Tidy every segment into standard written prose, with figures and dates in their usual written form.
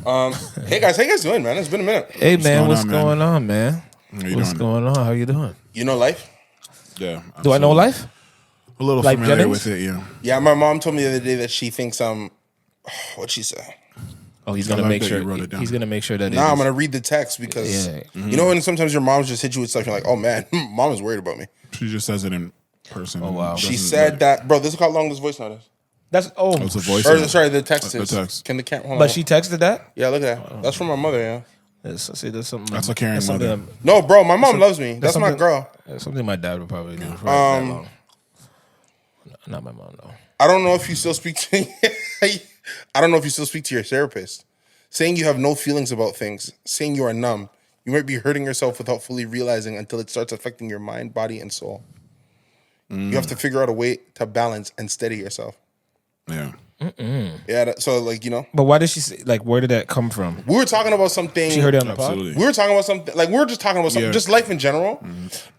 Hey guys, how you guys doing, man? It's been a minute. Hey man, what's going on, man? What's going on? How you doing? You know life? Yeah. Do I know life? A little Like familiar Jennings? with it, yeah. Yeah, my mom told me the other day that she thinks what'd she say? Oh, he's I gonna like make that sure. you wrote it down. He's gonna make sure that. Nah, I'm gonna read the text because you know when sometimes your mom's just hit you with stuff, you're like, oh man, mom is worried about me. She just says it in person. Oh, wow. She said that, bro. This is how long this voice note is. That's It's a voice. Or, sorry, the text The is. text. Can the camera? Hold But on. she texted that. Yeah, look at that. That's from my mother. Yeah. See, that's something. That's a caring that's something mother. No, bro, my mom loves me. That's my something- girl. That's something my dad would probably do. For that long. Not my mom though. I don't know if you still speak to. I don't know if you still speak to your therapist. Saying you have no feelings about things, saying you are numb, you might be hurting yourself without fully realizing until it starts affecting your mind, body, and soul. You have to figure out a way to balance and steady yourself. Yeah. Yeah, so like, you know. But why did she say? Like, where did that come from? We were talking about something. She heard it on the pod. Absolutely. We were talking about something, like we were just talking about something, Yeah. just life in general.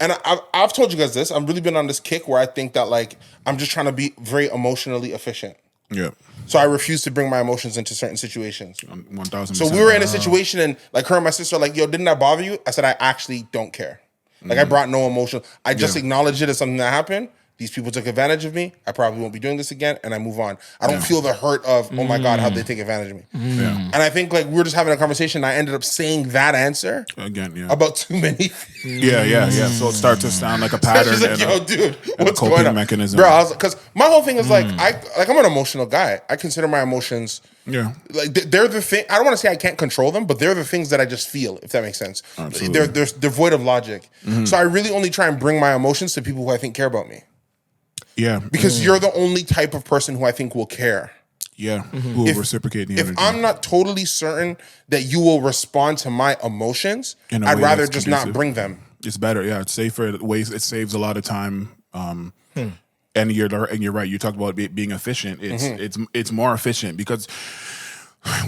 And I've told you guys this. I've really been on this kick where I think that like I'm just trying to be very emotionally efficient. Yeah. So I refuse to bring my emotions into certain situations. 1,000%. So we were in a situation and like her and my sister are like, yo, didn't that bother you? I said, I actually don't care. Like I brought no emotion. I just acknowledged it as something that happened. These people took advantage of me. I probably won't be doing this again, and I move on. I don't feel the hurt of, oh my God, how'd they take advantage of me? Yeah. And I think like we were just having a conversation, and I ended up saying that answer Again, yeah. about too many. Yeah. So it starts to sound like a pattern. She's like, and yo, dude, what's coping going on? mechanism. Bro, I was because my whole thing is like, I'm an emotional guy. I consider my emotions Yeah. like they're the thing. I don't want to say I can't control them, but they're the things that I just feel, if that makes sense. Absolutely. They're void of logic. So I really only try and bring my emotions to people who I think care about me. Yeah. Because you're the only type of person who I think will care. Yeah. Who will reciprocate the If energy. I'm not totally certain that you will respond to my emotions, In a I'd way rather that's just not conducive. bring them. It's better. Yeah. It's safer. It saves a lot of time. And you're right. You talked about it being efficient. It's more efficient because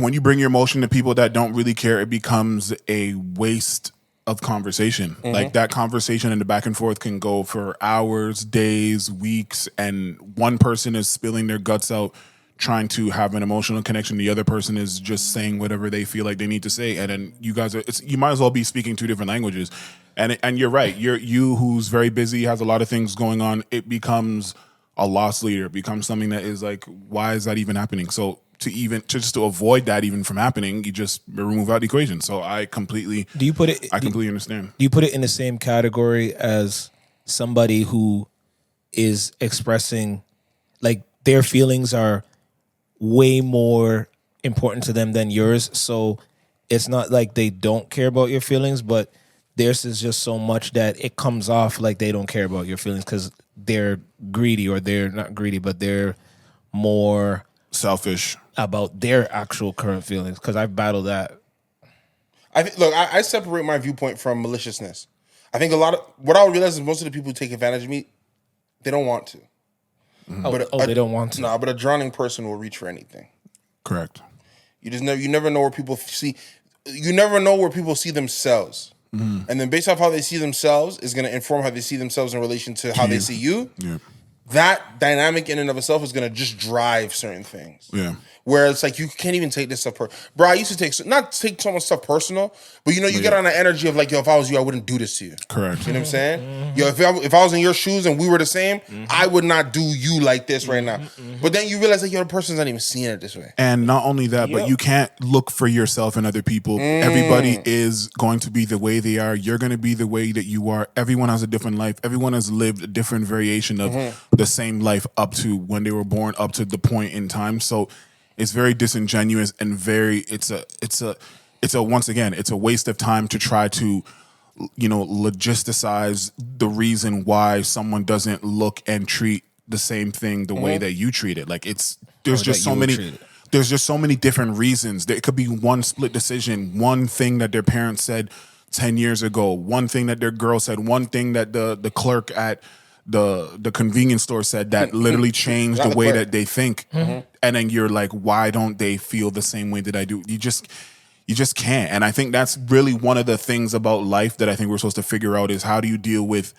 when you bring your emotion to people that don't really care, it becomes a waste of conversation. Like that conversation and the back and forth can go for hours, days, weeks, and one person is spilling their guts out trying to have an emotional connection. The other person is just saying whatever they feel like they need to say, and then you guys are you might as well be speaking two different languages. And you're right. You who's very busy, has a lot of things going on, it becomes a lost leader. It becomes something that is like, why is that even happening? So to avoid that even from happening, you just remove out the equation. So I completely understand. Do you put it in the same category as somebody who is expressing like their feelings are way more important to them than yours? So it's not like they don't care about your feelings, but theirs is just so much that it comes off like they don't care about your feelings because they're greedy, or they're not greedy, but they're more Selfish about their actual current feelings. Because I've battled that. I separate my viewpoint from maliciousness. I think what I'll realize is most of the people who take advantage of me, they don't want to. They don't want to. No, but a drowning person will reach for anything. correct. You never know where people see. You never know where people see themselves. And then based off how they see themselves is going to inform how they see themselves in relation to how they see you. Yeah. That dynamic in and of itself is going to just drive certain things. Yeah. Where it's like, you can't even take this stuff bro, I used to not take someone's stuff personal, but you get on the energy of like, yo, if I was you, I wouldn't do this to you. Correct. You know what I'm saying? Yo, if I was in your shoes and we were the same, I would not do you like this right now. But then you realize like, yo, the person's not even seeing it this way. And not only that, but you can't look for yourself in other people. Everybody is going to be the way they are. You're going to be the way that you are. Everyone has a different life. Everyone has lived a different variation of the same life up to when they were born, up to the point in time. So it's very disingenuous and it's a once again, it's a waste of time to try to, logisticize the reason why someone doesn't look and treat the same thing the way that you treat it. Like there's just so many different reasons. There could be one split decision, one thing that their parents said 10 years ago, one thing that their girl said, one thing that the clerk at the convenience store said that literally changed the way that they think. And then you're like, why don't they feel the same way that I do? You just can't. And I think that's really one of the things about life that I think we're supposed to figure out is how do you deal with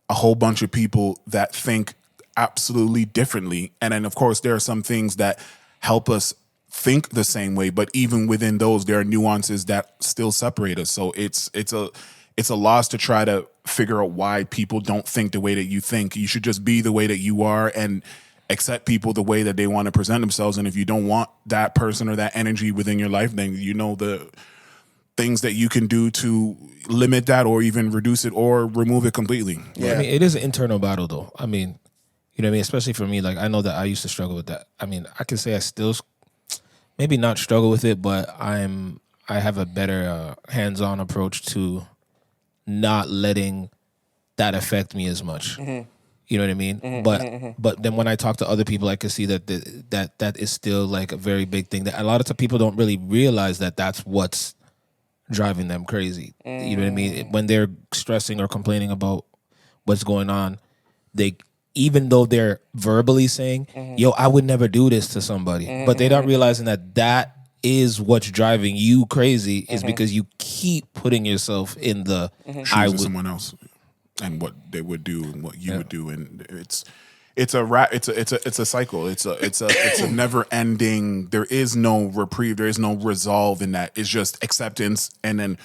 a whole bunch of people that think absolutely differently. And then of course there are some things that help us think the same way, but even within those, there are nuances that still separate us. So it's a loss to try to figure out why people don't think the way that you think. You should just be the way that you are and accept people the way that they want to present themselves. And if you don't want that person or that energy within your life, then you know the things that you can do to limit that or even reduce it or remove it completely. Yeah. I mean, it is an internal battle, though. I mean, you know what I mean? Especially for me, like, I know that I used to struggle with that. I mean, I can say I still maybe not struggle with it, but I have a better hands-on approach to not letting that affect me as much. Mm-hmm. You know what I mean? Mm-hmm. But then when I talk to other people, I can see that that is still like a very big thing. That a lot of people don't really realize that that's what's driving them crazy. You know what I mean? When they're stressing or complaining about what's going on, they, even though they're verbally saying, yo, I would never do this to somebody, but they're not realizing that is what's driving you crazy is because you keep putting yourself in the shoes of someone else and what they would do and what you would do. And it's a cycle. It's a never ending. There is no reprieve. There is no resolve in that. It's just acceptance and then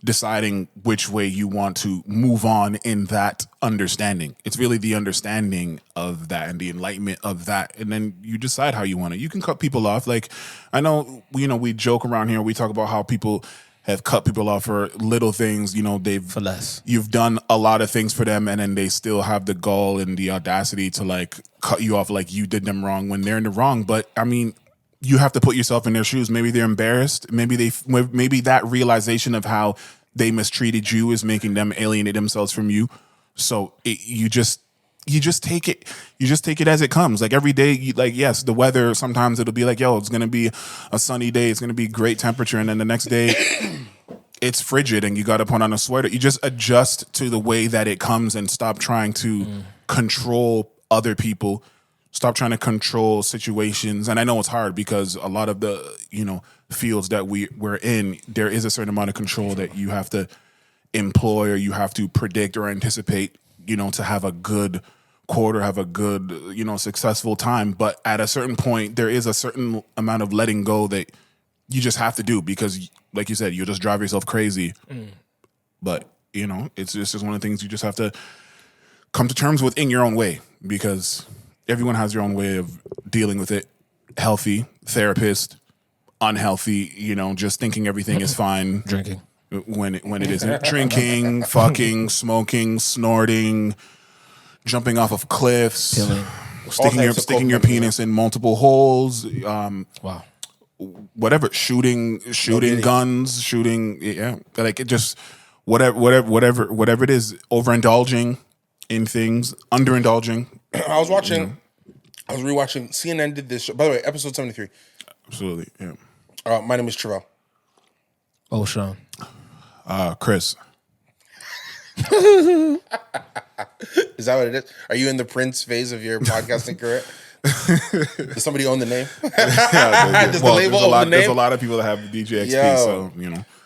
deciding which way you want to move on in that understanding. It's really the understanding of that and the enlightenment of that. And then you decide how you want it. You can cut people off. Like, I know, we joke around here. We talk about how people have cut people off for little things. For less. You've done a lot of things for them, and then they still have the gall and the audacity to like cut you off like you did them wrong when they're in the wrong. But I mean, you have to put yourself in their shoes. Maybe they're embarrassed. Maybe that realization of how they mistreated you is making them alienate themselves from you. So you just take it. You just take it as it comes. Like every day, yes, the weather, sometimes it'll be like, yo, it's going to be a sunny day. It's going to be great temperature. And then the next day it's frigid and you got to put on a sweater. You just adjust to the way that it comes and stop trying to control other people. Stop trying to control situations. And I know it's hard because a lot of the, fields that we're in, there is a certain amount of control that you have to employ or you have to predict or anticipate, to have a good quarter, have a good, successful time. But at a certain point, there is a certain amount of letting go that you just have to do because, like you said, you'll just drive yourself crazy. But, it's just one of the things you just have to come to terms with in your own way because everyone has their own way of dealing with it. Healthy, therapist, unhealthy, just thinking everything is fine. Drinking. When it isn't. Drinking, fucking, smoking, snorting, jumping off of cliffs, sticking your penis in multiple holes. Wow. Whatever, shooting guns, like it just whatever it is, overindulging in things, underindulging. I was rewatching. CNN did this show. By the way, episode 73. Absolutely, yeah. My name is Trivelle. Oh, Sean. Chris. Is that what it is? Are you in the Prince phase of your podcasting career? Does somebody own the name? Does the label own the name? There's a lot of people that have DJXP, so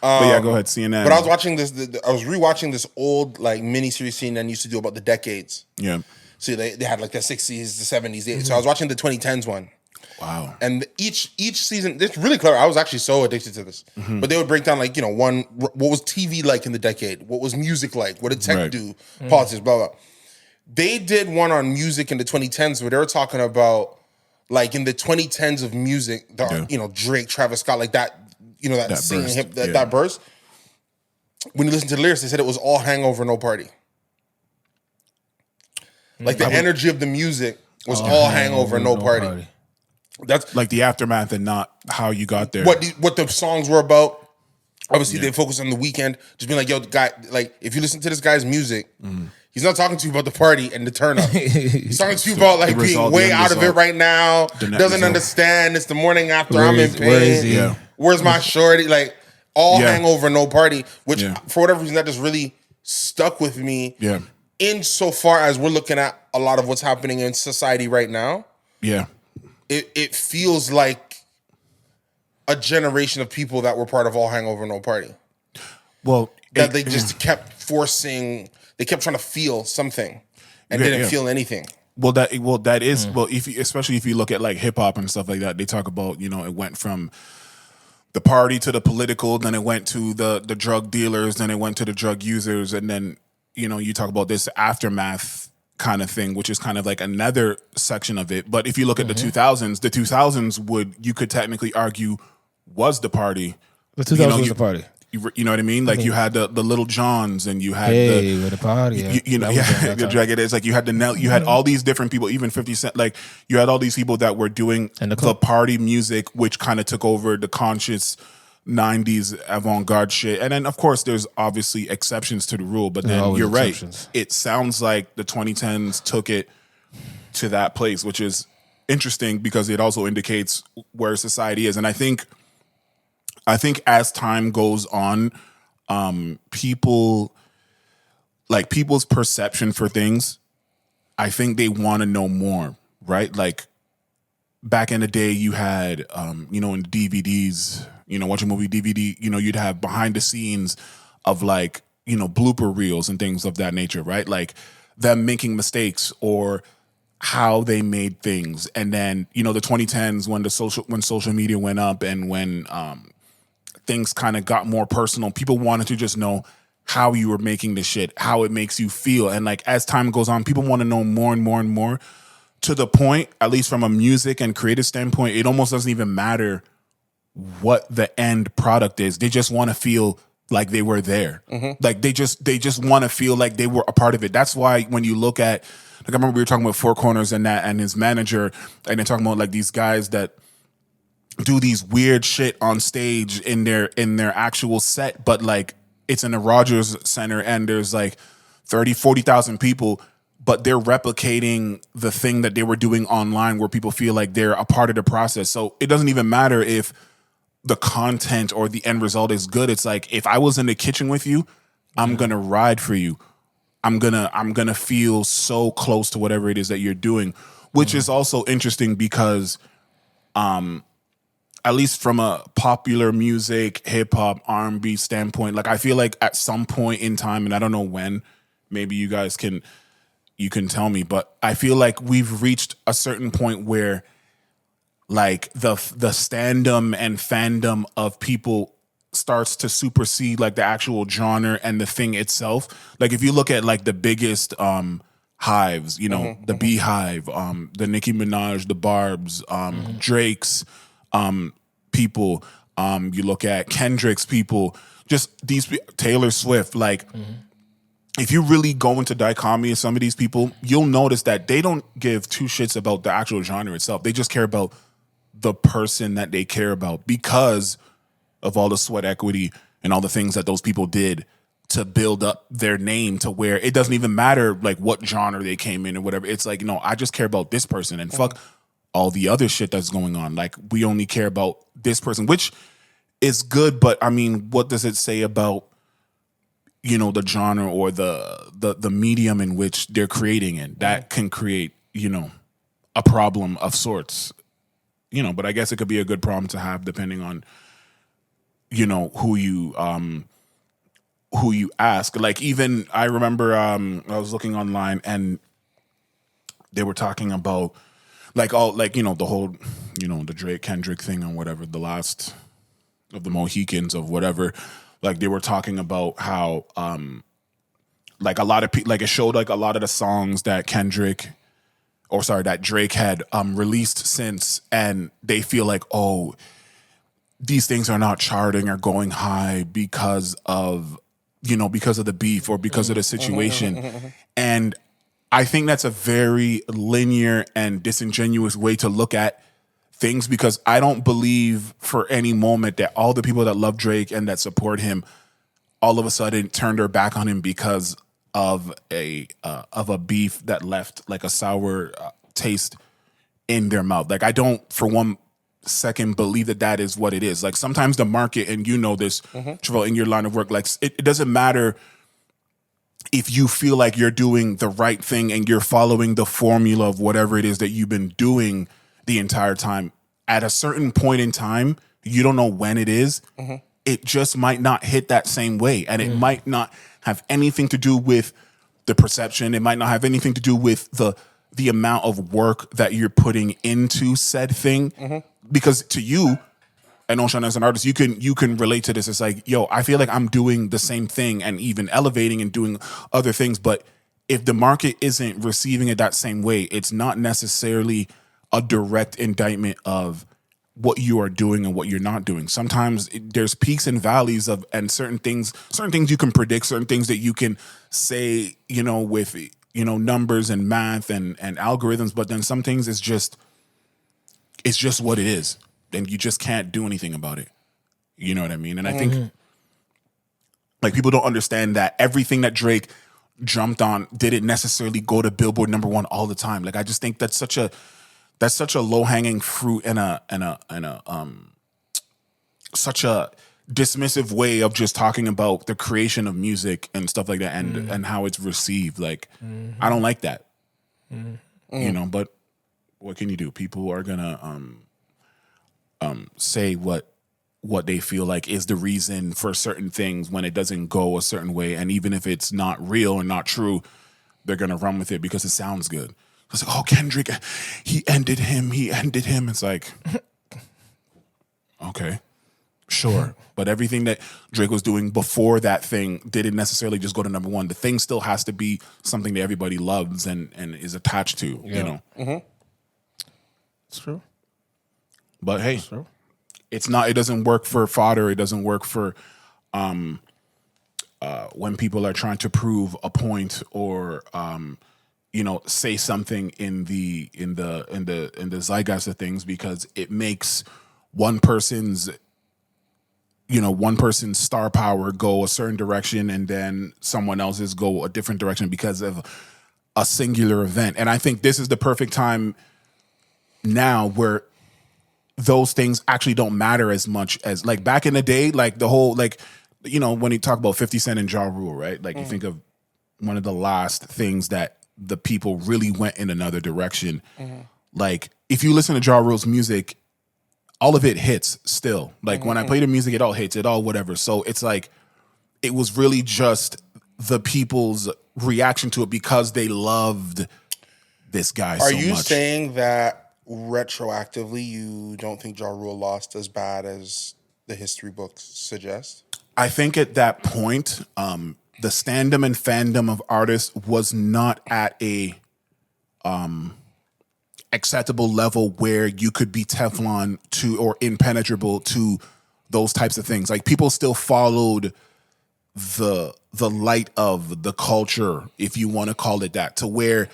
but yeah, go ahead, CNN. But I was watching this. I was rewatching this old miniseries CNN used to do about the decades. Yeah. So they had the 60s, the 70s. So I was watching the 2010s one. Wow. And each season, it's really clever. I was actually so addicted to this. But they would break down what was TV like in the decade? What was music like? What did tech do? Politics, blah, blah. They did one on music in the 2010s where they were talking about in the 2010s of music, Drake, Travis Scott, that singing burst. hip, that burst. When you listen to the lyrics, they said it was all hangover, no party. The energy of the music was all hangover, no party. That's like the aftermath and not how you got there. What the songs were about. Obviously, they focus on the weekend. Just being yo, guy, if you listen to this guy's music, he's not talking to you about the party and the turn up. He's talking to you about being way out of it right now. Doesn't understand. It's the morning after. I'm in pain. Where's my shorty? All hangover, no party. Which for whatever reason that just really stuck with me. Yeah. Insofar as we're looking at a lot of what's happening in society right now. Yeah. It feels like a generation of people that were part of all hangover, no party. Well, that they just kept forcing. They kept trying to feel something and didn't feel anything. Well, that is especially if you look at like hip hop and stuff like that, they talk about, you know, it went from the party to the political, then it went to the drug dealers, then it went to the drug users, and then, you know, you talk about this aftermath kind of thing, which is kind of like another section of it. But if you look at the 2000s, you could technically argue was the party. The 2000s was the party. You know what I mean? Like you had the Little Johns, and you had the party. You know, the drag it is like you had you had all these different people, even 50 Cent. Like you had all these people that were doing the party music, which kind of took over the conscious 90s avant-garde shit. And then of course there's obviously exceptions to the rule, but then you're right. It sounds like the 2010s took it to that place, which is interesting because it also indicates where society is. And I think as time goes on, people's perception for things, I think they want to know more, right? Like back in the day, you had, you know, in DVDs, you know, watch a movie DVD, you know, you'd have behind the scenes of like, you know, blooper reels and things of that nature, right? Like them making mistakes or how they made things. And then, you know, the 2010s when social media went up and when things kind of got more personal, people wanted to just know how you were making the shit, how it makes you feel. And like as time goes on, people want to know more and more and more, to the point, at least from a music and creative standpoint, it almost doesn't even matter what the end product is. They just want to feel like they were there. Like they just want to feel like they were a part of it. That's why when you look at, like I remember we were talking about Four Corners and that and his manager, and they're talking about like these guys that do these weird shit on stage in their actual set, but like it's in a Rogers Center and there's like 40,000 people, but they're replicating the thing that they were doing online where people feel like they're a part of the process. So it doesn't even matter if the content or the end result is good. It's like, if I was in the kitchen with you, I'm going to ride for you. I'm going to feel so close to whatever it is that you're doing, which is also interesting because, at least from a popular music, hip hop, R&B standpoint, like I feel like at some point in time, and I don't know when, maybe you guys can tell me, but I feel like we've reached a certain point where like the standom and fandom of people starts to supersede like the actual genre and the thing itself. Like if you look at like the biggest hives, you know, the Beehive, the Nicki Minaj, the Barb's, Drake's, people, you look at Kendrick's people, just these Taylor Swift, like if you really go into dichotomy of some of these people, you'll notice that they don't give two shits about the actual genre itself. They just care about the person that they care about because of all the sweat equity and all the things that those people did to build up their name to where it doesn't even matter like what genre they came in or whatever. It's like, no, I just care about this person and fuck all the other shit that's going on. Like we only care about this person, which is good. But I mean, what does it say about, you know, the genre or the medium in which they're creating in? That can create, you know, a problem of sorts, you know, but I guess it could be a good problem to have depending on, you know, who you ask. Like even I remember I was looking online and they were talking about like all like, you know, the whole, you know, the Drake Kendrick thing or whatever, the last of the Mohicans of whatever. Like they were talking about how like a lot of people, like it showed like a lot of the songs that that Drake had released since, and they feel like, oh, these things are not charting or going high because of, you know, because of the beef or because of the situation. And I think that's a very linear and disingenuous way to look at things, because I don't believe for any moment that all the people that love Drake and that support him all of a sudden turned their back on him because of a beef that left like a sour taste in their mouth. Like I don't for one second believe that is what it is. Like sometimes the market, and you know this, Trivelle, in your line of work, like it doesn't matter if you feel like you're doing the right thing and you're following the formula of whatever it is that you've been doing the entire time. At a certain point in time, you don't know when it is. It just might not hit that same way. And it might not have anything to do with the perception. It might not have anything to do with the the amount of work that you're putting into said thing. Because to you, and Oshaun as an artist, you can relate to this. It's like, yo, I feel like I'm doing the same thing and even elevating and doing other things. But if the market isn't receiving it that same way, it's not necessarily a direct indictment of what you are doing and what you're not doing. Sometimes there's peaks and valleys of, and certain things you can predict, certain things that you can say, with, numbers and math and algorithms. But then some things it's just what it is. And you just can't do anything about it. You know what I mean? And I think like people don't understand that everything that Drake jumped on didn't necessarily go to Billboard #1 all the time. Like I just think that's such a low-hanging fruit and such a dismissive way of just talking about the creation of music and stuff like that and how it's received. Like I don't like that. But what can you do? People are gonna say what they feel like is the reason for certain things when it doesn't go a certain way. And even if it's not real and not true, they're going to run with it because it sounds good. It's like, oh, Kendrick, he ended him. It's like, okay, sure. But everything that Drake was doing before that thing didn't necessarily just go to #1. The thing still has to be something that everybody loves and is attached to, It's true. But hey, it's not. It doesn't work for fodder. It doesn't work for when people are trying to prove a point or say something in the zeitgeist of things, because it makes one person's star power go a certain direction and then someone else's go a different direction because of a singular event. And I think this is the perfect time now where those things actually don't matter as much as like back in the day, like the whole, like, when you talk about 50 Cent and Ja Rule, right? Like you think of one of the last things that the people really went in another direction. Like if you listen to Ja Rule's music, all of it hits still. Like when I play the music, it all hits, it all whatever. So it's like, it was really just the people's reaction to it because they loved this guy so much. Are you saying that retroactively you don't think Ja Rule lost as bad as the history books suggest? I think at that point, the standom and fandom of artists was not at a acceptable level where you could be Teflon to or impenetrable to those types of things. Like people still followed the light of the culture, if you want to call it that, to where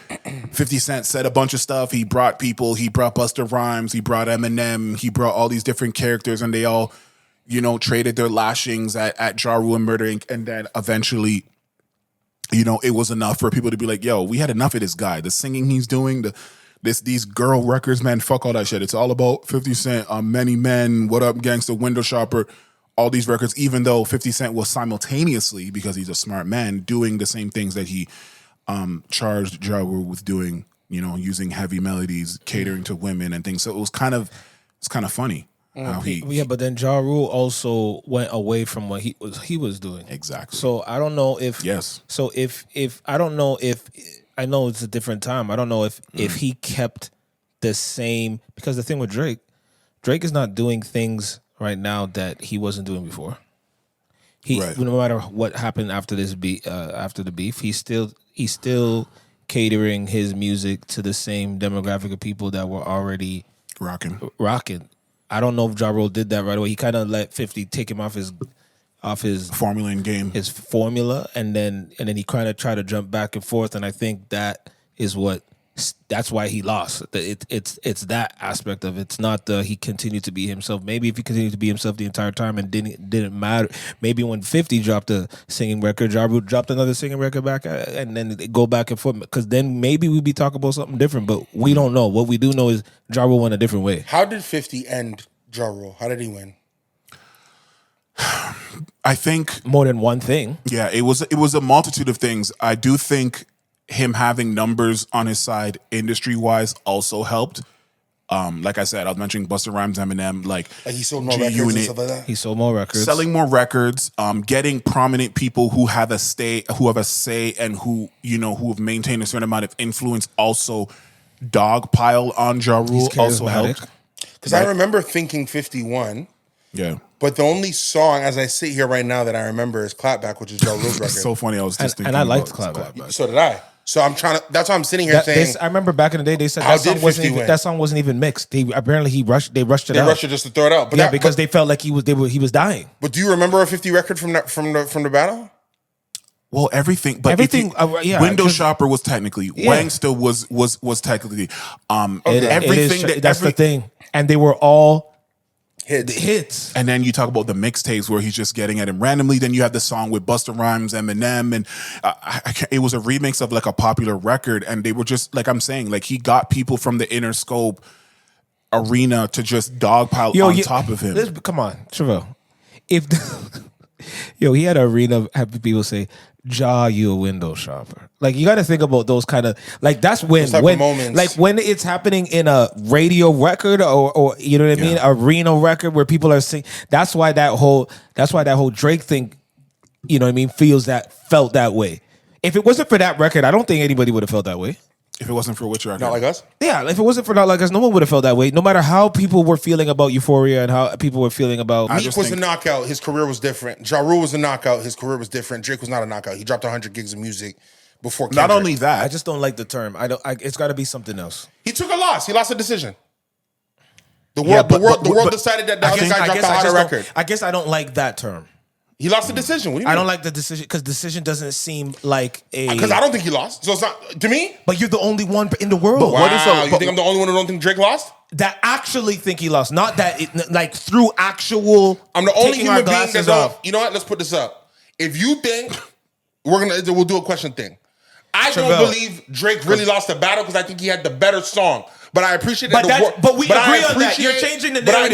50 Cent said a bunch of stuff. He brought people, he brought Busta Rhymes, he brought Eminem, he brought all these different characters, and they all, traded their lashings at Ja Rule and Murder Inc. And then eventually, it was enough for people to be like, yo, we had enough of this guy. The singing he's doing, these girl records, man, fuck all that shit. It's all about 50 Cent, Many Men, What Up Gangsta, Window Shopper, all these records, even though 50 Cent was simultaneously, because he's a smart man, doing the same things that he charged Ja Rule with doing, using heavy melodies, catering to women and things. So it's kind of funny how he... Yeah, but then Ja Rule also went away from what he was doing. Exactly. So I don't know if... Yes. So if I don't know if... I know it's a different time. I don't know if he kept the same... Because the thing with Drake is not doing things right now that he wasn't doing before. No matter what happened after this after the beef, he's still catering his music to the same demographic of people that were already rocking. I don't know if Ja Rule did that right away. He kind of let 50 take him off his formula in game, his formula, and then he kind of tried to jump back and forth. And I think that's why he lost. It's that aspect of it. It's not he continued to be himself. Maybe if he continued to be himself the entire time and didn't matter. Maybe when 50 dropped a singing record, Ja Rule dropped another singing record back, and then they go back and forth. Because then maybe we'd be talking about something different. But we don't know. What we do know is Ja Rule went a different way. How did 50 end Ja Rule? How did he win? I think more than one thing. Yeah, it was a multitude of things. I do think him having numbers on his side industry-wise also helped. Like I said, I was mentioning Busta Rhymes, Eminem, like he sold more records and stuff like that. He sold more records, selling more records, getting prominent people who have a say, and who have maintained a certain amount of influence also dogpile on Ja Rule also helped. Because I remember thinking 51. Yeah. But the only song, as I sit here right now, that I remember is Clapback, which is Ja Rule's record. It's so funny. I was just thinking. And I liked about Clapback. So did I. So I'm trying to. That's why I'm sitting here saying. I remember back in the day they said How that song did wasn't 50 even, win? that song wasn't even mixed. They rushed it They out. rushed it just to throw it out. But Yeah, because they felt like he was dying. But do you remember a 50 record from the battle? Well, everything, but Everything, Window 'cause- Shopper was technically Wangsta was technically everything. That's the thing, and they were all Hits. hits. And then you talk about the mixtapes where he's just getting at him randomly. Then you have the song with Busta Rhymes, Eminem, and it was a remix of like a popular record. And they were just like I'm saying, like he got people from the Interscope arena to just dogpile on top of him. Come on, Trivelle. He had an arena having people say, "Ja, you a window shopper." Like you got to think about those kind of like that's when moments. like when it's happening in a radio record or you know what I mean, arena record where people are singing. That's why that whole Drake thing, you know what I mean, felt that way. If it wasn't for that record, I don't think anybody would have felt that way. If it wasn't for which record? Not Like Us? Yeah, if it wasn't for Not Like Us, no one would have felt that way. No matter how people were feeling about Euphoria and how people were feeling about... Meek was a knockout. His career was different. Ja Rule was a knockout. His career was different. Drake was not a knockout. He dropped 100 gigs of music before Kendrick. Not only that... I just don't like the term. It's got to be something else. He took a loss. He lost a decision. The world decided that the other guy dropped a hotter record. I guess I don't like that term. He lost the decision. What do you mean? I don't like the decision because decision doesn't seem like a... Because I don't think he lost. So it's not... To me... But you're the only one in the world. Wow. You think I'm the only one who don't think Drake lost? That actually think he lost. Not that... like through actual... I'm the only human being that off. don't... You know what? Let's put this up. If you think... We'll do a question thing. I don't believe Drake really lost the battle because I think he had the better song. But I appreciate that. But we agree on that. You're changing the narrative.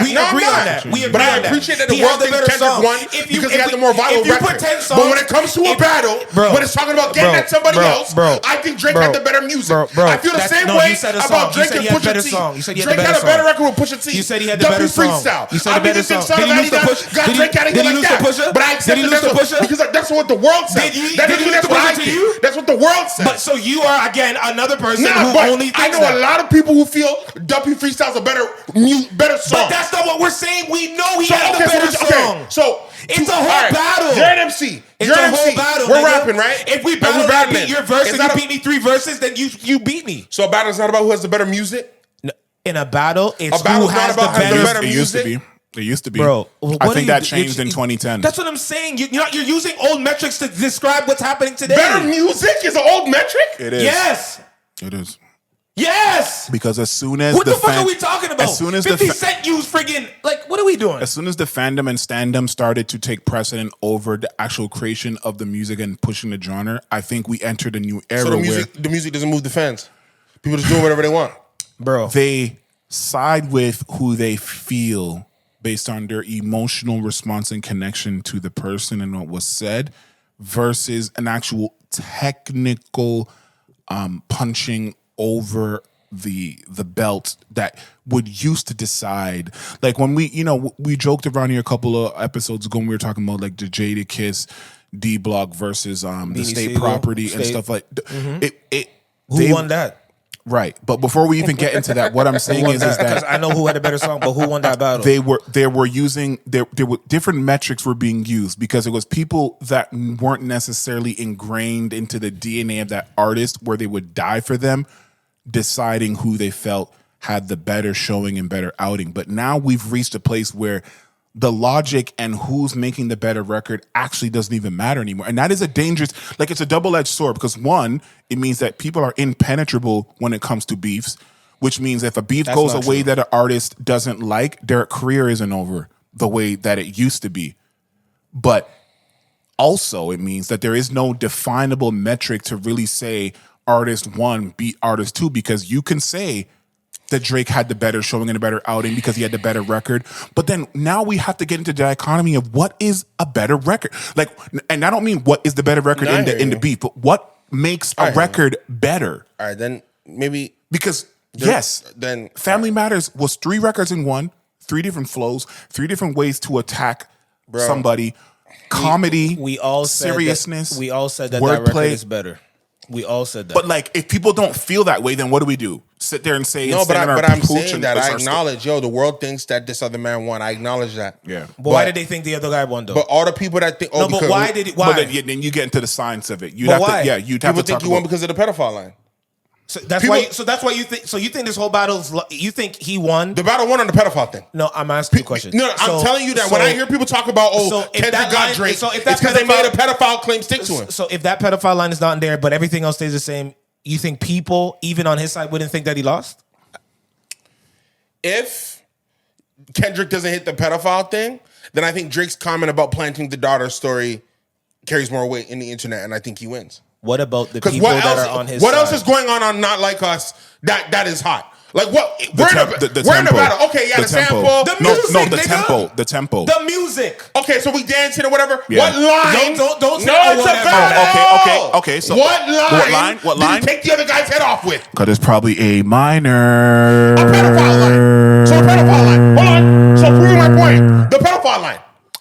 We agree on that. But I appreciate that the world thinks Kendrick won because he had the more viral record. But when it comes to a battle, when it's talking about getting at somebody else, I think Drake had the better music. I feel the same way about Drake and Pusha T. Drake had a better record with Pusha T. You said he had the better song. Freestyle. You said the better song. Did he lose to Pusha? Got Drake out of here like that. But I accept that because that's what the world said. That doesn't mean that's what I think. That's what the world said. But so you are again another person who only thinks I know a lot of people who feel Duppy Freestyle's a better song. But that's not what we're saying. We know he has the better song. So it's a whole battle. You're an MC. It's a whole battle. We're rapping, right? If we battle, I beat your verse and you beat me 3 verses, then you beat me. So a battle is not about who has the better music? In a battle, it's who has the better music. It used to be. Bro, I think that changed in 2010. That's what I'm saying. You're using old metrics to describe what's happening today. Better music is an old metric? It is. Yes. It is. Yes. Because as soon as what the fuck are we talking about? As soon as 50 Cent used friggin' like what are we doing? As soon as the fandom and standom started to take precedent over the actual creation of the music and pushing the genre, I think we entered a new era. So the music doesn't move the fans. People just do whatever they want. Bro. They side with who they feel based on their emotional response and connection to the person and what was said versus an actual technical punching over the belt that would used to decide. Like when we joked around here a couple of episodes ago when we were talking about like the Jada Kiss D Block versus the state property and stuff like Who won that? Right. But before we even get into that, what I'm saying is that I know who had a better song, but who won that battle? They were using there were different metrics were being used because it was people that weren't necessarily ingrained into the DNA of that artist where they would die for them, deciding who they felt had the better showing and better outing. But now we've reached a place where the logic and who's making the better record actually doesn't even matter anymore. And that is a dangerous, like it's a double-edged sword because one, it means that people are impenetrable when it comes to beefs, which means if a beef goes a way that an artist doesn't like, their career isn't over the way that it used to be. But also it means that there is no definable metric to really say artist 1 beat artist 2 because you can say that Drake had the better showing and a better outing because he had the better record. But then now we have to get into the dichotomy of what is a better record. Like, and I don't mean what is the better record in the beef, but what makes a record better. All right, then maybe because then Family Matters was 3 records in one, 3 different flows, 3 different ways to attack somebody. Comedy, we all said seriousness. We all said that wordplay. record is better. We all said that. But like, if people don't feel that way, then what do we do? Sit there and say, No, but I'm saying and that I our acknowledge, the world thinks that this other man won. I acknowledge that. Yeah. But why did they think the other guy won though? But all the people that think, no, but why did it? Why? But then you get into the science of it. You'd But have why? to, yeah, you'd have people to think talk you won about because of the pedophile line? So that's People- why. So that's why you think. So you think this whole battle's? You think he won? The battle won on the pedophile thing. No, I'm asking you a question. No, I'm telling you that when I hear people talk about, Kendrick got Drake, so if it's because they made a pedophile claim stick to him. So if that pedophile line is not in there, but everything else stays the same, you think people, even on his side, wouldn't think that he lost? If Kendrick doesn't hit the pedophile thing, then I think Drake's comment about planting the daughter story carries more weight in the internet, and I think he wins. What about the Because people what that else? are on his What side? else is going on Not Like Us? That is hot. Like what? We're in the tempo. battle. Okay, yeah, the tempo. sample. The music, no, the nigga. tempo. The tempo. The music. Okay, so we dancing or whatever. Yeah. What line? Don't say no, it's whatever. a battle. Okay. So what line? What line? Did he take the other guy's head off with? Because it's probably a minor. A pedophile line. So a pedophile line. Hold on. So proving my point. The pedophile line.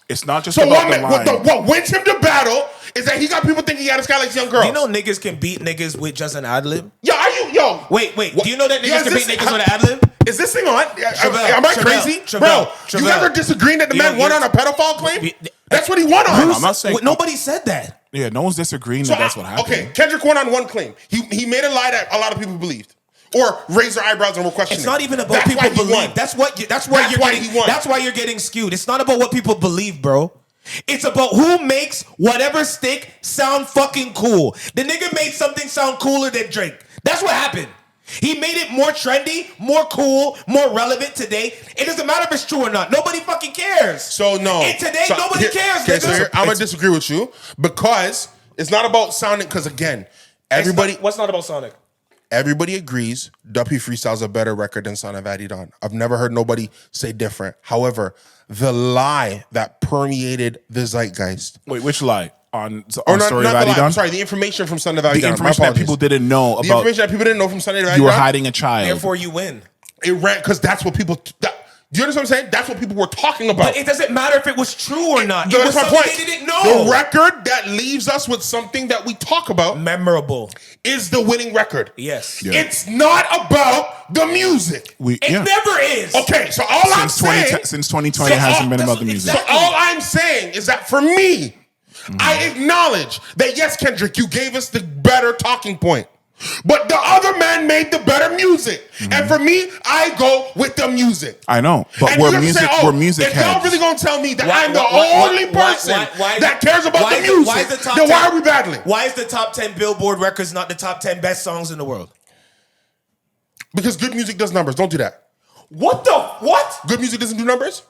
It's not just So about the line. what wins him the battle is that he got people thinking he had a sky like young girls. Do you know niggas can beat niggas with just an ad lib? Yo, are you yo? Wait. What? Do you know that niggas Yo, can is beat this- niggas with an ad lib? Is this thing on? Am I crazy? Trivelle, Bro, you Trivelle. ever disagreeing that the man won on a pedophile claim? That's what he won on. I'm not saying. Nobody said that. Yeah, no one's disagreeing that that's what happened. Okay, Kendrick won on one claim. He made a lie that a lot of people believed. Or raised their eyebrows and were questioning. It's not even about That's people why he believe. won. That's why he won. That's why you're getting skewed. It's not about what people believe, bro. It's about who makes whatever stick sound fucking cool. The nigga made something sound cooler than Drake. That's what happened. He made it more trendy, more cool, more relevant today. It doesn't matter if it's true or not. Nobody fucking cares. So no. And today, nobody cares, Okay, nigga. so I'm gonna disagree with you because it's not about sounding. Because again, everybody, What's not about Sonic? everybody agrees Duppy Freestyle's a better record than Son of Adidon. I've never heard nobody say different. However, the lie that permeated the zeitgeist. Wait, which lie? On Or not Story the of lie. I'm Adidon? sorry, the information from Son of Adidon. The My information that apologies. people didn't know The about. information that people didn't know from Son of Adidon. You were hiding a child. Therefore, you win. It ran because that's what people. Do you understand what I'm saying? That's what people were talking about. But it doesn't matter if it was true or not. It That's was my something point. they didn't know. The record that leaves us with something that we talk about Memorable. is the winning record. Yes. Yeah. It's not about the music. It never is. Okay, so all I'm saying Since 2020, it hasn't been about the music. So all I'm saying is that for me, I acknowledge that yes, Kendrick, you gave us the better talking point. But the other man made the better music. And for me, I go with the music. I know, but And we're you have to music. say, we're music if y'all heads. really gonna tell me that Why- I'm the why- only why- person why- that cares about why the is it- music, why is the top then why 10 are we battling? Why is the top 10 Billboard records not the top 10 best songs in the world? Because good music does numbers. Don't do that. What the what? Good music doesn't do numbers.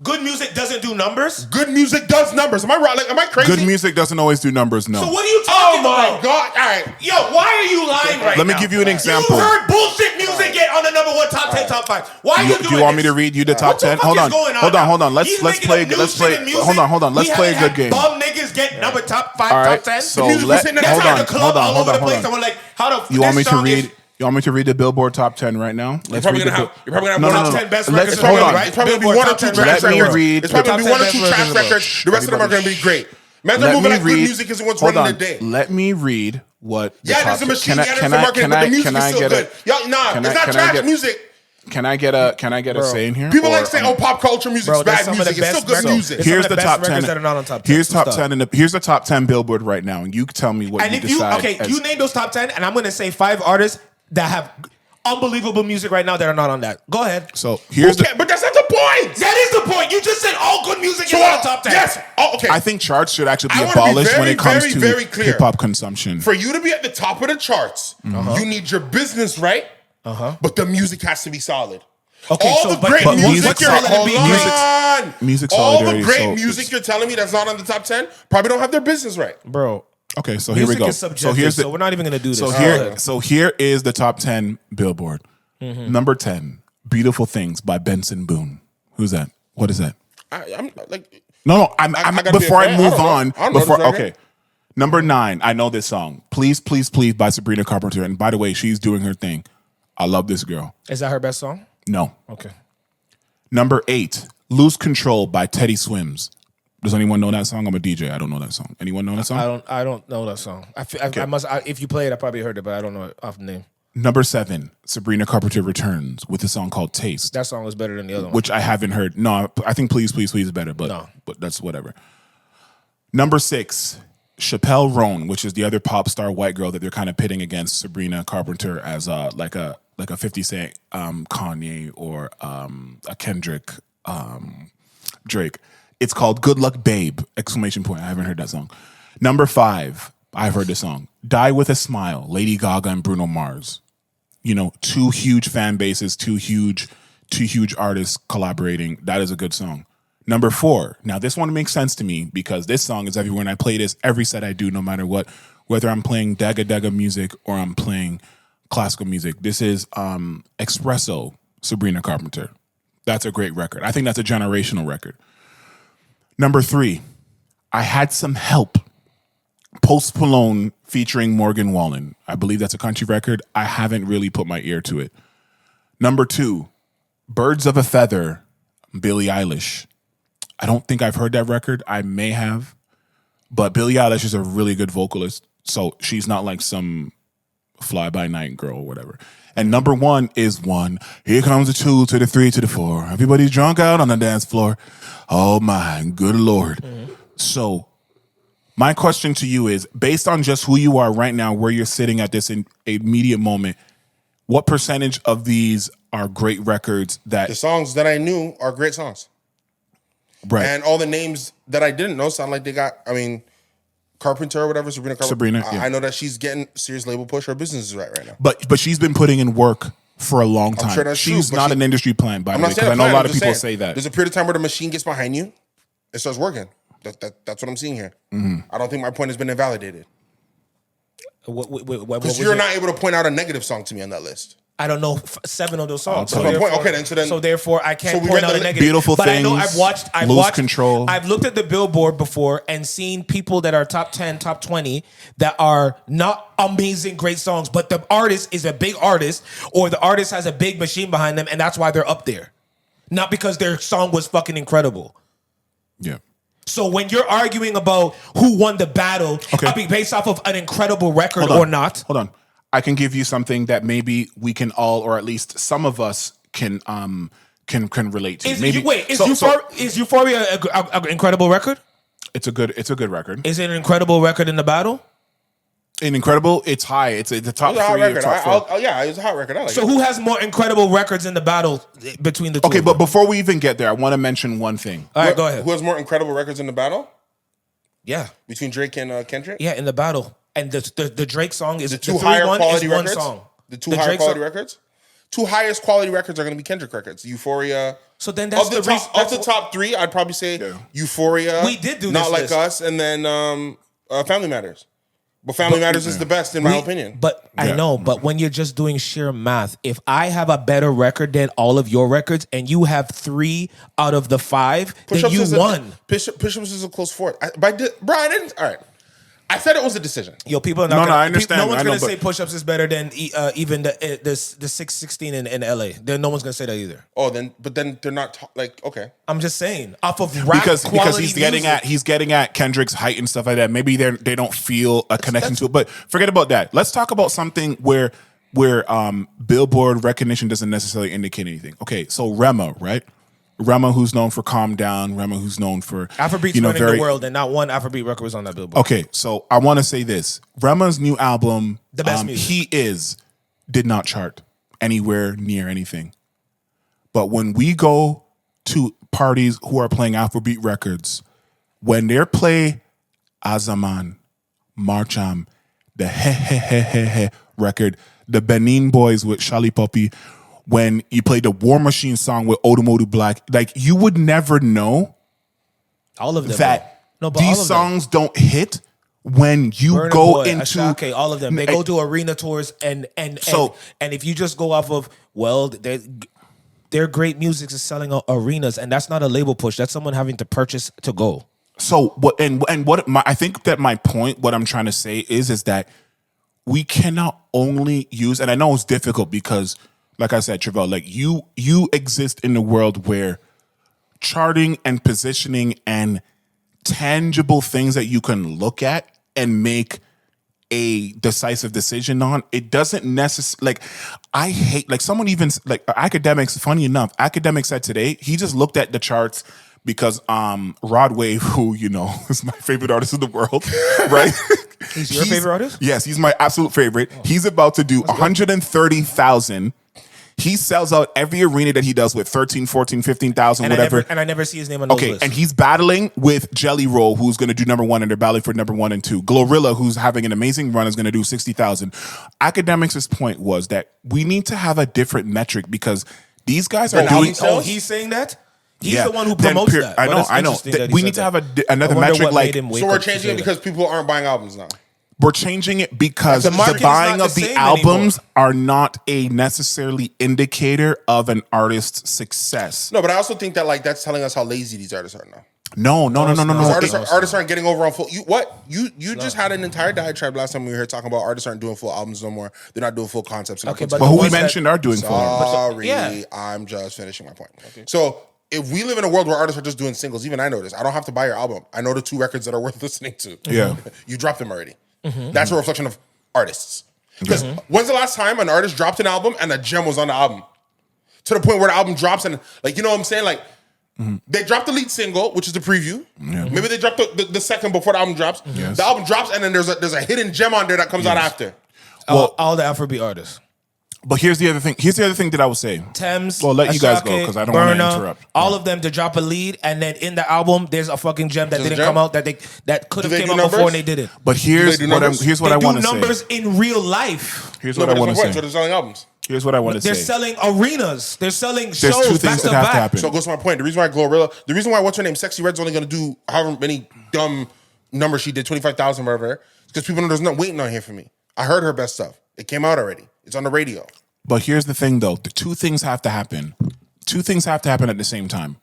Good music doesn't do numbers? Good music does numbers. Am I right? Like, am I crazy? Good music doesn't always do numbers. No. So what are you Oh talking my about? God! All right. Yo, why are you lying right now? Let me give you an example. You heard bullshit music get on the number one top 10, top 5. Why are you doing Do you want me this? to read you the top What the 10? fuck Hold is on. going Hold now? on. Hold on. Let's He's play. making up new Let's shit play. in music. Hold on. Let's We play a haven't good had game. Bum niggas get number top 5, All top right. 10. So music was let. sitting at Hold the top on. of the Club all over the Hold place. on. I'm like, how the You want me next to song read? is- You want me to read the Billboard top 10 right now? Let's You're probably read the gonna have. You're probably gonna No, have no, one no. or top 10 best Let's records hold in the on. world, It's probably gonna be Billboard one or top two 10 trash records in the records. world. Read It's probably the gonna be top one or 10 two best trash records in the records. The rest of them are gonna be great. Men are moving like good music isn't what's Hold running on. the day. Let me read what. The Yeah, top there's a 10 machine. Can I- Yeah, there's can a I- market, can but I- the music can is I still get a- good. Yo, nah, can it's I- not can I trash get- music. Can I get a say in here? People Or, like saying, "Oh, pop culture music Bro, is there's bad some of the music." It's still best good records. music. It's some Here's of the the top best 10 records that are not on top 10. Here's So top stop. 10. Here's the top 10 Billboard right now, and you tell me what And you if you decide. you name those top 10, and I'm gonna say 5 artists that have unbelievable music right now that are not on that. Go ahead. So here's Okay, but that's not the point. That is the point. You just said all good music is on the top 10. Yes. Oh, okay. I think charts should actually I be wanna be abolished when very, it comes very, to very clear. hip hop consumption. For you to be at the top of the charts, you need your business right. But the music has to be solid. Okay, all so the but great music music you're solid and be hold Music on. All the solidarity, great so music it's- you're telling me that's not on the top 10 probably don't have their business right. Bro. Okay, so here we Music go. is subjective, So here's so we're not even gonna do this. So here is the top 10 Billboard. Number 10, "Beautiful Things" by Benson Boone. Who's that? What is that? I'm like, No, I gotta be before a I fan. move I don't know. on, I don't know before this record. okay. Number 9, I know this song. "Please, Please, Please" by Sabrina Carpenter. And by the way, she's doing her thing. I love this girl. Is that her best song? No. Okay. Number 8, "Lose Control" by Teddy Swims. Does anyone know that song? I'm a DJ. I don't know that song. Anyone know that song? I don't know that song. I must. If you play it, I probably heard it, but I don't know it off the name. Number 7, Sabrina Carpenter returns with a song called Taste. That song was better than the other one. Which I haven't heard. No, I think Please, Please, Please is better, but that's whatever. Number 6, Chappelle Roan, which is the other pop star white girl that they're kind of pitting against Sabrina Carpenter as like a 50 Cent, Kanye, or a Kendrick, Drake. It's called Good Luck Babe! ! I haven't heard that song. Number 5, I've heard this song. Die with a Smile, Lady Gaga and Bruno Mars. You know, 2 huge fan bases, 2 huge artists collaborating. That is a good song. Number 4. Now this one makes sense to me because this song is everywhere, and I play this every set I do, no matter what, whether I'm playing Daga Daga music or I'm playing classical music. This is Espresso, Sabrina Carpenter. That's a great record. I think that's a generational record. Number 3, I Had Some Help, Post Malone featuring Morgan Wallen. I believe that's a country record. I haven't really put my ear to it. Number 2, Birds of a Feather, Billie Eilish. I don't think I've heard that record. I may have. But Billie Eilish is a really good vocalist, so she's not like some fly-by-night girl or whatever. And number 1 is 1. Here comes the 2 to the 3 to the 4. Everybody's drunk out on the dance floor. Oh my good Lord. Mm-hmm. So my question to you is, based on just who you are right now, where you're sitting at this immediate moment, what percentage of these are great records that... The songs that I knew are great songs. Right. And all the names that I didn't know sound like they got, Carpenter or whatever, Sabrina Carpenter. Sabrina, yeah. I know that she's getting serious label push. Her business is right now. But she's been putting in work for a long time. I'm sure that's she's true, not an industry plant, by the way, because I know a lot of people say that. There's a period of time where the machine gets behind you, it starts working. That's what I'm seeing here. Mm-hmm. I don't think my point has been invalidated. Because you're not able to point out a negative song to me on that list. I don't know 7 of those songs. So therefore, I can't point out a negative. Beautiful but Things. I know I've watched Control. I've looked at the Billboard before and seen people that are top 10, top 20 that are not amazing, great songs, but the artist is a big artist, or the artist has a big machine behind them, and that's why they're up there. Not because their song was fucking incredible. Yeah. So when you're arguing about who won the battle, based off of an incredible record or not. Hold on. I can give you something that maybe we can all, or at least some of us, can relate to. Is Euphoria an incredible record? It's a good record. Is it an incredible record in the battle? In incredible, it's high. It's the top 3 or top 4. Yeah, it's a hot record. I like it. So who has more incredible records in the battle between the two? Okay, but before we even get there, I want to mention one thing. All right, go ahead. Who has more incredible records in the battle? Yeah. Between Drake and Kendrick? Yeah, in the battle. And the Drake song is the 2 higher quality records. Song. The 2 higher quality records. 2 highest quality records are going to be Kendrick records. Euphoria. So then that's of the top 3. I'd probably say Euphoria. We did do Not this Like list. Us, and then Family Matters. But Family Matters is the best in my opinion. But I know. But when you're just doing sheer math, if I have a better record than all of your records, and you have 3 out of the 5, then you won. Push-ups is a close fourth. I didn't. All right. I said it was a decision. Yo, people are not. No, I understand. No one's going to say push-ups is better than even the 616 in LA. No one's going to say that either. Oh, but then they're not okay. I'm just saying off of rap because quality he's getting at Kendrick's height and stuff like that. Maybe they don't feel a connection to it. But forget about that. Let's talk about something where Billboard recognition doesn't necessarily indicate anything. Okay, so Rema, right? Rema, who's known for Calm Down. Rema, who's known for Afrobeats running the world, and not one Afrobeat record was on that Billboard. Okay, so I want to say this: Rema's new album, the best music. did not chart anywhere near anything. But when we go to parties who are playing Afrobeat records, when they play Azaman, Marcham, the He He He He He record, the Benin Boys with Shali Puppy, when you play the War Machine song with Odumodu Black, like you would never know all of them that these songs don't hit when you Burna go Boy, into Ashake, all of them. They go to arena tours and if you just go off of their great music is selling out arenas, and that's not a label push. That's someone having to purchase to go. So I think that my point, what I'm trying to say is that we cannot only use, and I know it's difficult because, like I said, Trivelle, like you exist in a world where charting and positioning and tangible things that you can look at and make a decisive decision on. It doesn't necessarily, like, I hate, like, someone even, like, academics, funny enough, academics said today, he just looked at the charts because Rod Wave, who, you know, is my favorite artist in the world, right? He's your favorite artist? Yes, he's my absolute favorite. He's about to do 130,000. He sells out every arena that he does with 13, 14, 15,000, whatever. I never see his name on those lists. And he's battling with Jelly Roll, who's going to do number 1, and they're battling for number 1 and 2. Glorilla, who's having an amazing run, is going to do 60,000. Academics' point was that we need to have a different metric because these guys are doing. Oh, he's saying that? He's the one who promotes that. I know. We need to have another metric like. So we're changing it because people aren't buying albums now. We're changing it because The market the is buying not of the the same albums are not a necessarily indicator of an artist's success. No, but I also think that like that's telling us how lazy these artists are now. No. Artists aren't getting over on full. You just had an entire diatribe last time we were here talking about artists aren't doing full albums no more. They're not doing full concepts. Okay, But who we mentioned are doing full. Sorry, Yeah. I'm just finishing my point. Okay. So if we live in a world where artists are just doing singles, even I know this. I don't have to buy your album. I know the 2 records that are worth listening to. Yeah. You dropped them already. That's a reflection of artists. Because when's the last time an artist dropped an album and a gem was on the album? To the point where the album drops and, like, you know what I'm saying? Like, they dropped the lead single, which is the preview. Yeah. Maybe they dropped the second before the album drops. Yes. The album drops and then there's a hidden gem on there that comes out after. Well, all the Afrobeat artists. But here's the other thing. Here's the other thing that I would say. Thames, well, let you guys Asake, go because I don't want to Burna, interrupt. All of them to drop a lead, and then in the album, there's a fucking gem that There's a didn't gem? come out that could have they came do out numbers? before and they didn't. But here's Do they do what numbers? I They want do to numbers say. in real life. Here's what I want to say. So they're selling albums. Here's what I want to say. They're selling arenas. They're selling There's shows 2 back things to that have to back. happen. So it goes to my point. The reason why Glorilla, the reason why what's her name, Sexy Red's only going to do however many dumb numbers she did, 25,000 whatever, is because people know there's not waiting on here for me. I heard her best stuff. It came out already. It's on the radio. But here's the thing, though. The 2 things have to happen. 2 things have to happen at the same time.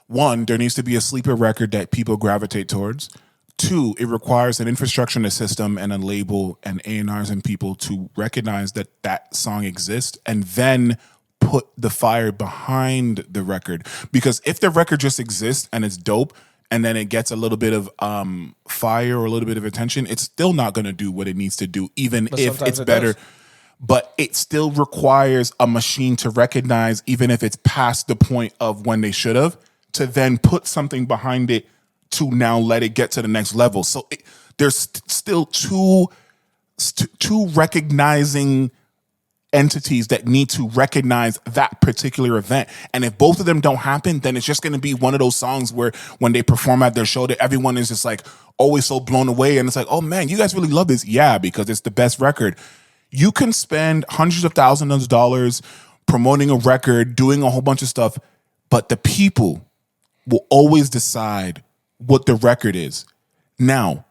1, there needs to be a sleeper record that people gravitate towards. 2, it requires an infrastructure and a system and a label and A&Rs and people to recognize that that song exists and then put the fire behind the record. Because if the record just exists and it's dope and then it gets a little bit of fire or a little bit of attention, it's still not going to do what it needs to do, even if it's better. Does. But it still requires a machine to recognize, even if it's past the point of when they should have, to then put something behind it to now let it get to the next level. So there's still two recognizing entities that need to recognize that particular event. And if both of them don't happen, then it's just going to be one of those songs where when they perform at their show, that everyone is just like always so blown away. And it's like, oh man, you guys really love this. Yeah, because it's the best record. You can spend hundreds of thousands of dollars promoting a record, doing a whole bunch of stuff, but the people will always decide what the record is. Now,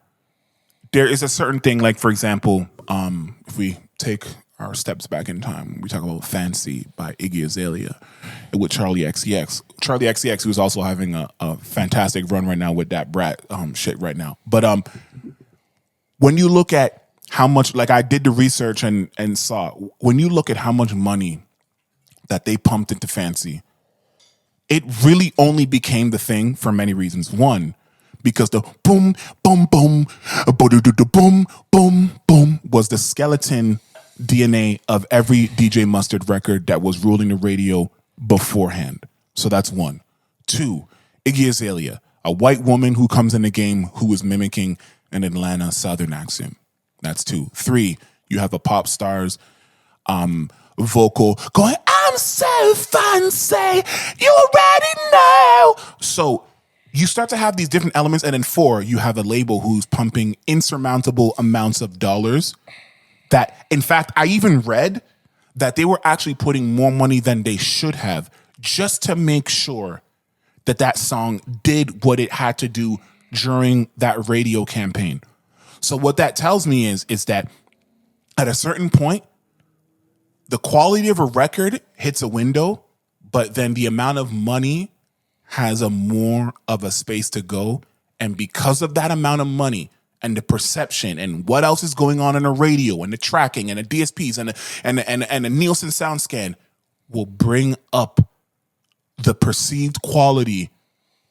there is a certain thing, like, for example, if we take our steps back in time, we talk about Fancy by Iggy Azalea with Charlie XCX. Charlie XCX, who's also having a fantastic run right now with that Brat shit right now. But when you look at how much, like, I did the research and saw, when you look at how much money that they pumped into Fancy, it really only became the thing for many reasons. 1, because the boom, boom, boom, boom, boom, boom was the skeleton DNA of every DJ Mustard record that was ruling the radio beforehand. So that's 1. 2, Iggy Azalea, a white woman who comes in the game who is mimicking an Atlanta Southern accent. That's 2. 3, you have a pop star's vocal going, I'm so fancy, you already know. So you start to have these different elements. And then 4, you have a label who's pumping insurmountable amounts of dollars that, in fact, I even read that they were actually putting more money than they should have just to make sure that that song did what it had to do during that radio campaign. So what that tells me is that at a certain point, the quality of a record hits a window, but then the amount of money has a more of a space to go. And because of that amount of money and the perception and what else is going on in the radio and the tracking and the DSPs and the Nielsen sound scan will bring up the perceived quality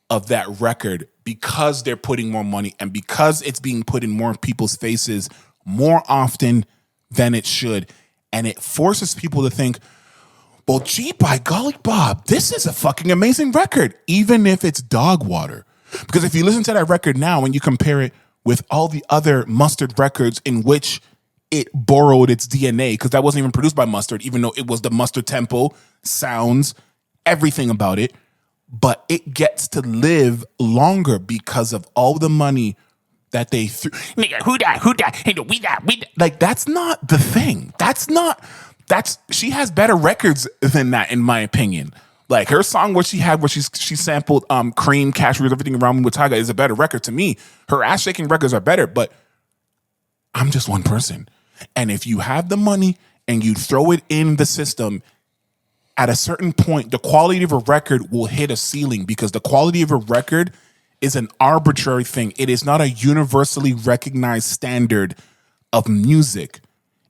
of that record because they're putting more money and because it's being put in more people's faces more often than it should. And it forces people to think, well, gee, by golly, Bob, this is a fucking amazing record, even if it's dog water. Because if you listen to that record now and you compare it with all the other Mustard records in which it borrowed its DNA, because that wasn't even produced by Mustard, even though it was the Mustard tempo, sounds, everything about it. But it gets to live longer because of all the money that they threw. Nigga, who that? Hey, we that. Like, that's not the thing. She has better records than that, in my opinion. Like, her song where she sampled Cream, Cashews, Everything Around Me with Tyga is a better record to me. Her ass shaking records are better, but I'm just one person. And if you have the money and you throw it in the system, at a certain point, the quality of a record will hit a ceiling, because the quality of a record is an arbitrary thing. It is not a universally recognized standard of music.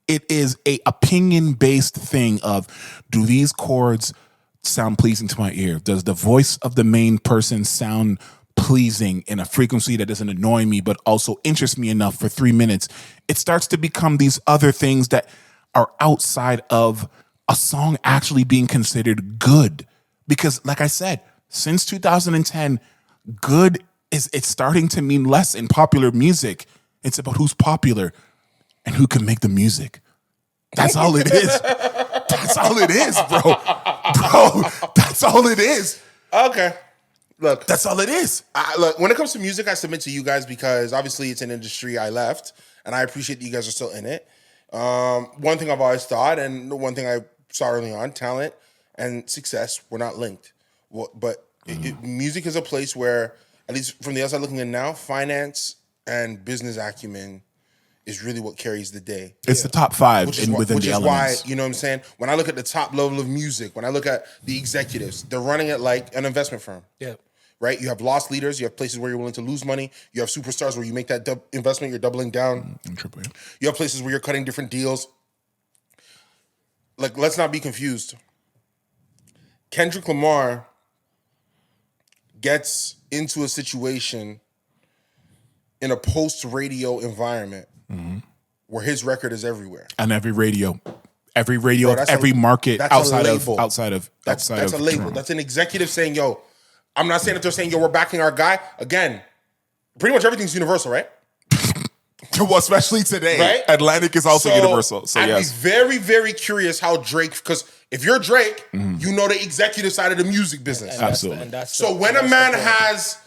It is a opinion-based thing of, do these chords sound pleasing to my ear? Does the voice of the main person sound pleasing in a frequency that doesn't annoy me but also interests me enough for 3 minutes? It starts to become these other things that are outside of a song actually being considered good. Because, like I said, since 2010, good it's starting to mean less in popular music. It's about who's popular and who can make the music. That's all it is. That's all it is, bro. Bro, that's all it is. Okay. Look. That's all it is. Look, when it comes to music, I submit to you guys because obviously it's an industry I left, and I appreciate that you guys are still in it. One thing I've always thought, and the one thing I saw early on, talent and success were not linked. But music is a place where, at least from the outside looking in now, finance and business acumen is really what carries the day. It's the top five within the elements. Which is why, you know what I'm saying? When I look at the top level of music, when I look at the executives, they're running it like an investment firm. Yeah. Right? You have lost leaders. You have places where you're willing to lose money. You have superstars where you make that investment, you're doubling down. You have places where you're cutting different deals. Like, let's not be confused. Kendrick Lamar gets into a situation in a post-radio environment where his record is everywhere. And every radio, bro, every market outside of That's a label. Toronto. That's an executive saying, yo, I'm not saying that they're saying, yo, we're backing our guy. Again, pretty much everything's universal, right? Well, especially today. Right? Atlantic is also universal. So I'd yes. be very, very curious how Drake, because if you're Drake, you know the executive side of the music business. Absolutely. When a man has,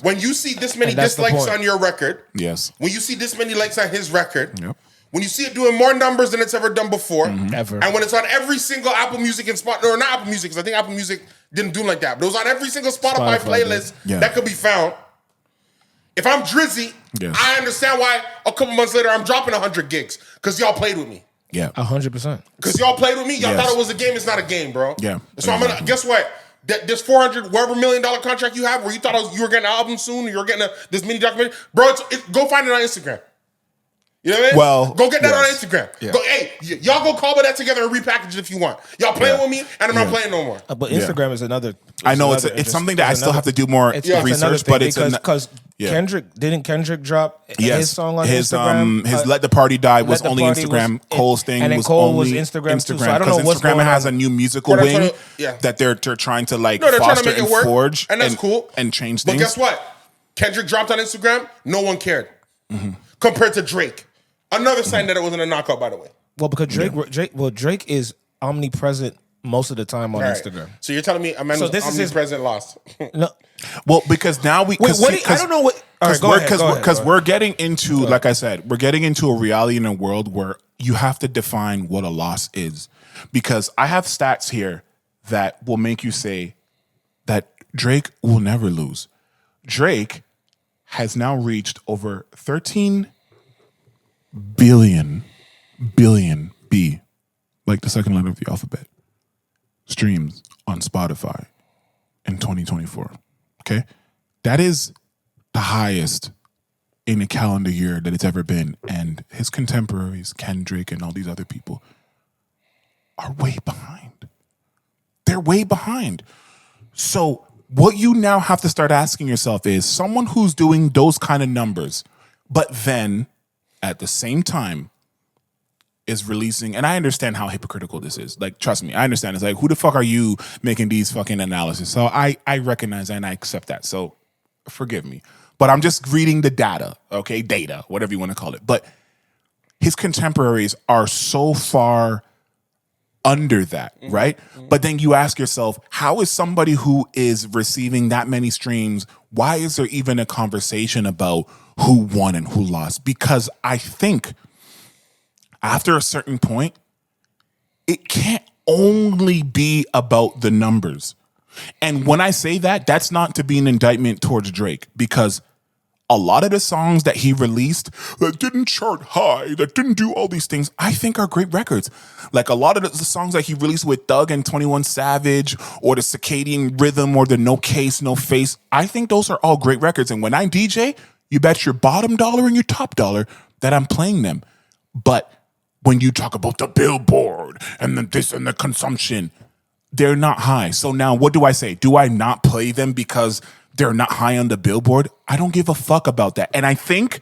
when you see this many dislikes on your record, when you see this many likes on his record, when you see it doing more numbers than it's ever done before, ever, and when it's on every single Apple Music and or not Apple Music, because I think Apple Music didn't do like that, but it was on every single Spotify playlist that could be found. If I'm Drizzy, I understand why a couple months later I'm dropping 100 gigs because y'all played with me. Yeah, 100%. Because y'all played with me, y'all thought it was a game. It's not a game, bro. Yeah. So I'm gonna guess what? This $400 whatever $1 million contract you have, where you thought you were getting an album soon, or you were getting this mini documentary, bro. Go find it on Instagram. You know what I mean? Well, go get that on Instagram. Yeah. Go, hey, y'all go call that together and repackage it if you want. Y'all playing with me, and I'm not playing no more. But Instagram is another. I know it's something that I still have to do more research, but it's because Kendrick drop his song on Instagram. His "Let the Party Die" was only Instagram. Cole's thing and then was Cole only was Instagram too. So I don't know because what's Instagram going has on. a new musical wing that they're trying to foster and forge, and that's cool and change things. But guess what? Kendrick dropped on Instagram. No one cared compared to Drake. Another sign that it wasn't a knockout, by the way. Well, because Drake is omnipresent most of the time on Instagram. So you're telling me a man who's omnipresent lost? No. Well, because now we. I don't know what. Because we're getting into, like I said, we're getting into a reality in a world where you have to define what a loss is. Because I have stats here that will make you say that Drake will never lose. Drake has now reached over 13 billion, B, like the second letter of the alphabet, streams on Spotify in 2024. Okay? That is the highest in a calendar year that it's ever been. And his contemporaries, Kendrick and all these other people, are way behind. They're way behind. So What you now have to start asking yourself is someone who's doing those kind of numbers, but then at the same time is releasing, and I understand how hypocritical this is. Like, trust me, I understand. It's like, who the fuck are you making these fucking analysis? So I recognize that and I accept that. So forgive me. But I'm just reading the data, okay? Data, whatever you want to call it. But his contemporaries are so far under that, right? But then you ask yourself, how is somebody who is receiving that many streams, why is there even a conversation about who won and who lost? Because I think after a certain point, it can't only be about the numbers. And when I say that, that's not to be an indictment towards Drake, because a lot of the songs that he released that didn't chart high, that didn't do all these things, I think are great records. Like a lot of the songs that he released with Thug and 21 Savage, or the Circadian Rhythm, or the No Case, No Face, I think those are all great records. And when I DJ, you bet your bottom dollar and your top dollar that I'm playing them. But when you talk about the Billboard and the this and the consumption, they're not high. So now what do I say? Do I not play them because they're not high on the Billboard? I don't give a fuck about that. And I think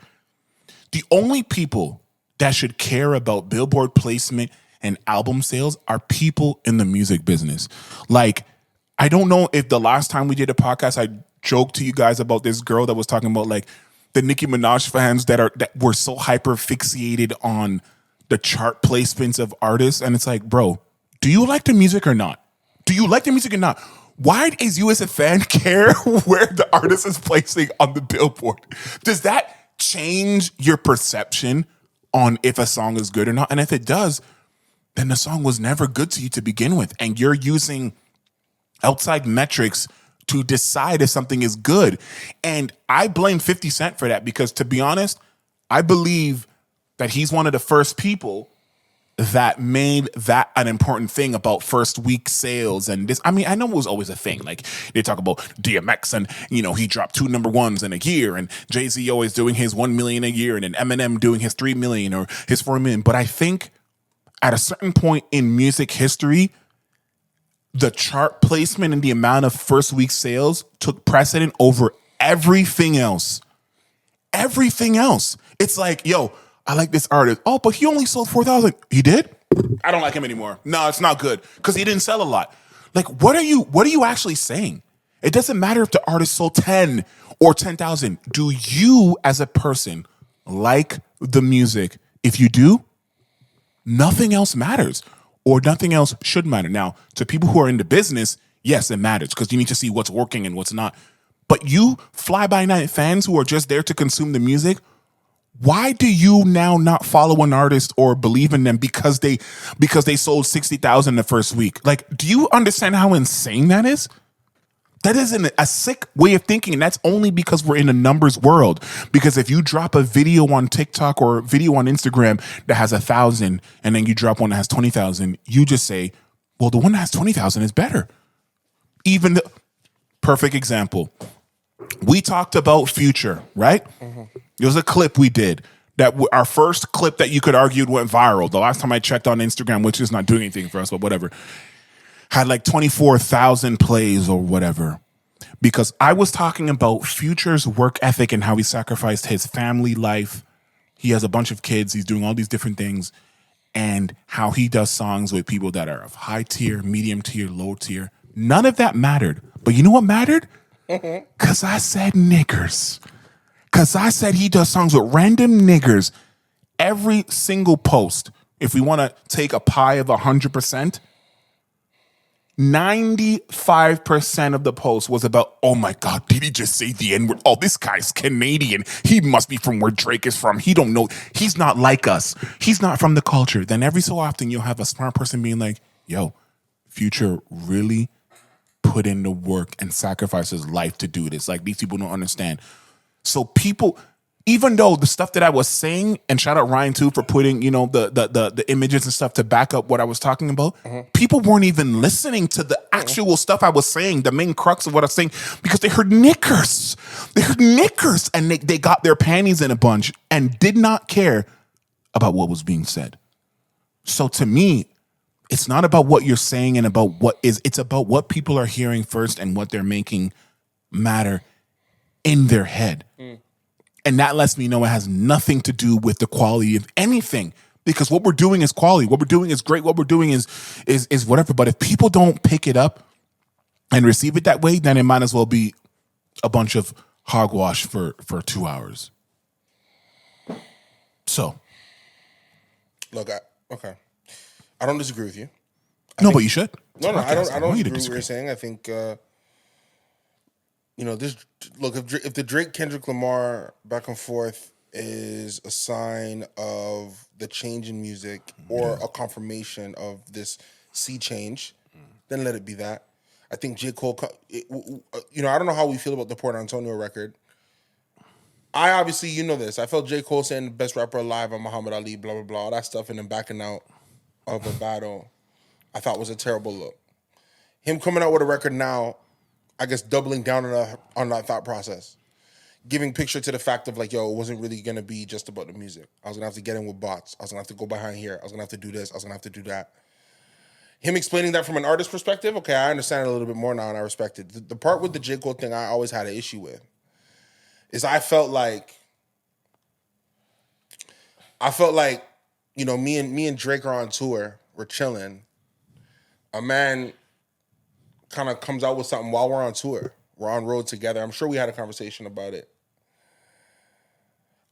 the only people that should care about Billboard placement and album sales are people in the music business. Like, I don't know if the last time we did a podcast, I joked to you guys about this girl that was talking about like the Nicki Minaj fans that were so hyper fixated on the chart placements of artists. And it's like, bro, do you like the music or not? Do you like the music or not? Why is you as a fan care where the artist is placing on the Billboard? Does that change your perception on if a song is good or not? And if it does, then the song was never good to you to begin with. And you're using outside metrics to decide if something is good. And I blame 50 Cent for that, because to be honest, I believe that he's one of the first people that made that an important thing about first week sales. And this, I mean, I know it was always a thing. Like, they talk about DMX and, you know, he dropped 2 number ones in a year, and Jay-Z always doing his 1 million a year, and then Eminem doing his 3 million or his 4 million. But I think at a certain point in music history, the chart placement and the amount of first week sales took precedent over everything else. Everything else. It's like, yo, I like this artist. Oh, but he only sold 4,000. He did? I don't like him anymore. No, it's not good because he didn't sell a lot. Like, what are you actually saying? It doesn't matter if the artist sold 10 or 10,000. Do you as a person like the music? If you do, nothing else matters, or nothing else should matter. Now, to people who are in the business, yes, it matters because you need to see what's working and what's not. But you fly-by-night fans who are just there to consume the music, why do you now not follow an artist or believe in them because they sold 60,000 the first week? Like, do you understand how insane that is? That is a sick way of thinking, and that's only because we're in a numbers world. Because if you drop a video on TikTok or a video on Instagram that has 1,000, and then you drop one that has 20,000, you just say, well, the one that has 20,000 is better. Even the perfect example. We talked about Future, right? Mm-hmm. It was a clip we did that our first clip that you could argue went viral. The last time I checked on Instagram, which is not doing anything for us, but whatever, had like 24,000 plays or whatever. Because I was talking about Future's work ethic and how he sacrificed his family life. He has a bunch of kids. He's doing all these different things. And how he does songs with people that are of high tier, medium tier, low tier. None of that mattered. But you know what mattered? Because I said niggers. Because I said he does songs with random niggers. Every single post, if we want to take a pie of 100%, 95% of the post was about, oh my God, did he just say the N-word? Oh, this guy's Canadian. He must be from where Drake is from. He don't know. He's not like us. He's not from the culture. Then every so often you'll have a smart person being like, yo, Future really put in the work and sacrificed his life to do this. Like, these people don't understand. So people, even though the stuff that I was saying, and shout out Ryan too for putting, you know, the images and stuff to back up what I was talking about, people weren't even listening to the actual stuff I was saying, the main crux of what I was saying, because they heard knickers. They heard knickers, and they got their panties in a bunch and did not care about what was being said. So to me, it's not about what you're saying and about it's about what people are hearing first and what they're making matter in their head. And that lets me know it has nothing to do with the quality of anything, because what we're doing is quality. What we're doing is great. What we're doing is whatever. But if people don't pick it up and receive it that way, then it might as well be a bunch of hogwash for 2 hours. So, look, okay, I don't disagree with you. But you should. No, I don't want you agree to with what you're saying. I think, if the Drake Kendrick Lamar back and forth is a sign of the change in music or a confirmation of this sea change, then let it be that. I think J. Cole, I don't know how we feel about the Port Antonio record. I obviously, this. I felt J. Cole saying the best rapper alive on Muhammad Ali, blah, blah, blah, all that stuff, and then backing out of a battle, I thought was a terrible look. Him coming out with a record now, I guess doubling down on that thought process. Giving picture to the fact of like, it wasn't really going to be just about the music. I was going to have to get in with bots. I was going to have to go behind here. I was going to have to do this. I was going to have to do that. Him explaining that from an artist perspective, okay, I understand it a little bit more now and I respect it. The part with the J. Cole thing I always had an issue with is I felt like, me and Drake are on tour. We're chilling. A man kind of comes out with something while we're on tour. We're on road together. I'm sure we had a conversation about it.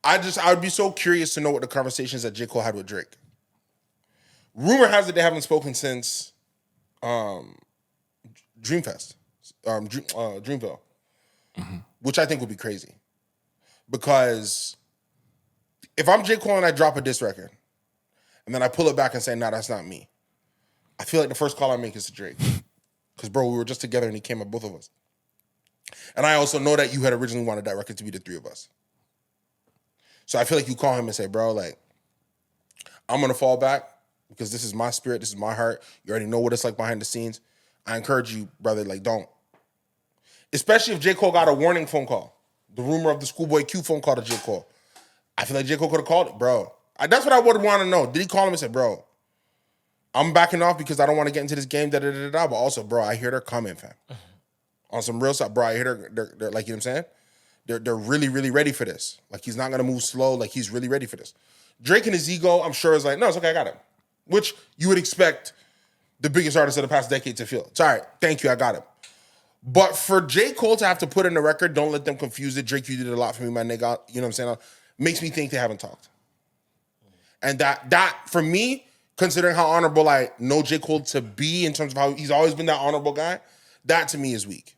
I would be so curious to know what the conversations that J. Cole had with Drake. Rumor has it they haven't spoken since Dreamfest, Dreamville, which I think would be crazy. Because if I'm J. Cole and I drop a diss record, and then I pull it back and say, nah, that's not me, I feel like the first call I make is to Drake. Because, bro, we were just together and he came at both of us. And I also know that you had originally wanted that record to be the three of us. So I feel like you call him and say, bro, like, I'm going to fall back because this is my spirit, this is my heart. You already know what it's like behind the scenes. I encourage you, brother, like, don't. Especially if J. Cole got a warning phone call. The rumor of the Schoolboy Q phone call to J. Cole. I feel like J. Cole could have called it, bro. That's what I would want to know. Did he call him and say, bro, I'm backing off because I don't want to get into this game, But also, bro, I hear they're coming, fam. On some real stuff, bro, I hear they're like, you know what I'm saying? They're really, really ready for this. Like, he's not going to move slow. Like, he's really ready for this. Drake and his ego, I'm sure, is like, no, it's okay, I got him. Which you would expect the biggest artist of the past decade to feel. It's all right, thank you, I got him. But for J. Cole to have to put in the record, don't let them confuse it. Drake, you did a lot for me, my nigga. You know what I'm saying? Makes me think they haven't talked. And that for me, considering how honorable I know J. Cole to be in terms of how he's always been that honorable guy, that to me is weak.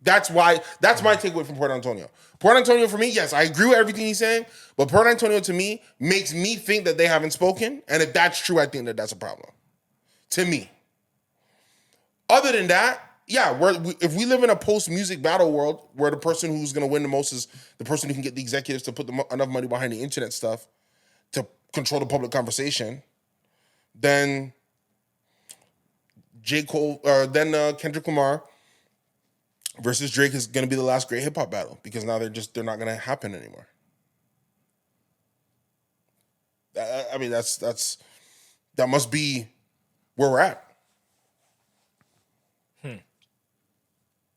That's my takeaway from Port Antonio. Port Antonio, for me, yes, I agree with everything he's saying, but Port Antonio, to me, makes me think that they haven't spoken, and if that's true, I think that that's a problem. To me. Other than that, yeah, if we live in a post-music battle world where the person who's going to win the most is the person who can get the executives to put enough money behind the internet stuff to control the public conversation, then Kendrick Lamar versus Drake is going to be the last great hip hop battle because now they're not going to happen anymore. I mean, that must be where we're at.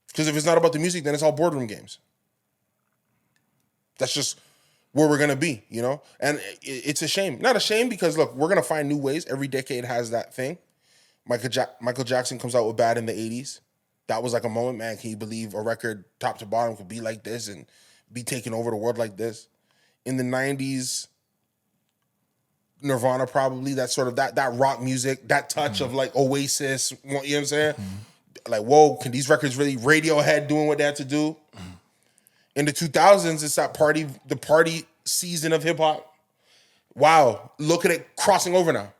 Because if it's not about the music, then it's all boardroom games. That's just where we're going to be, you know? And it's a shame. Not a shame because, look, we're going to find new ways. Every decade has that thing. Michael Jackson comes out with Bad in the 80s. That was like a moment, man. Can you believe a record top to bottom could be like this and be taking over the world like this? In the 90s, Nirvana probably, that sort of, that rock music, that touch of like Oasis, you know what I'm saying? Like, whoa, can these records really, Radiohead doing what they had to do? In the 2000s, it's the party season of hip hop. Wow, look at it crossing over now.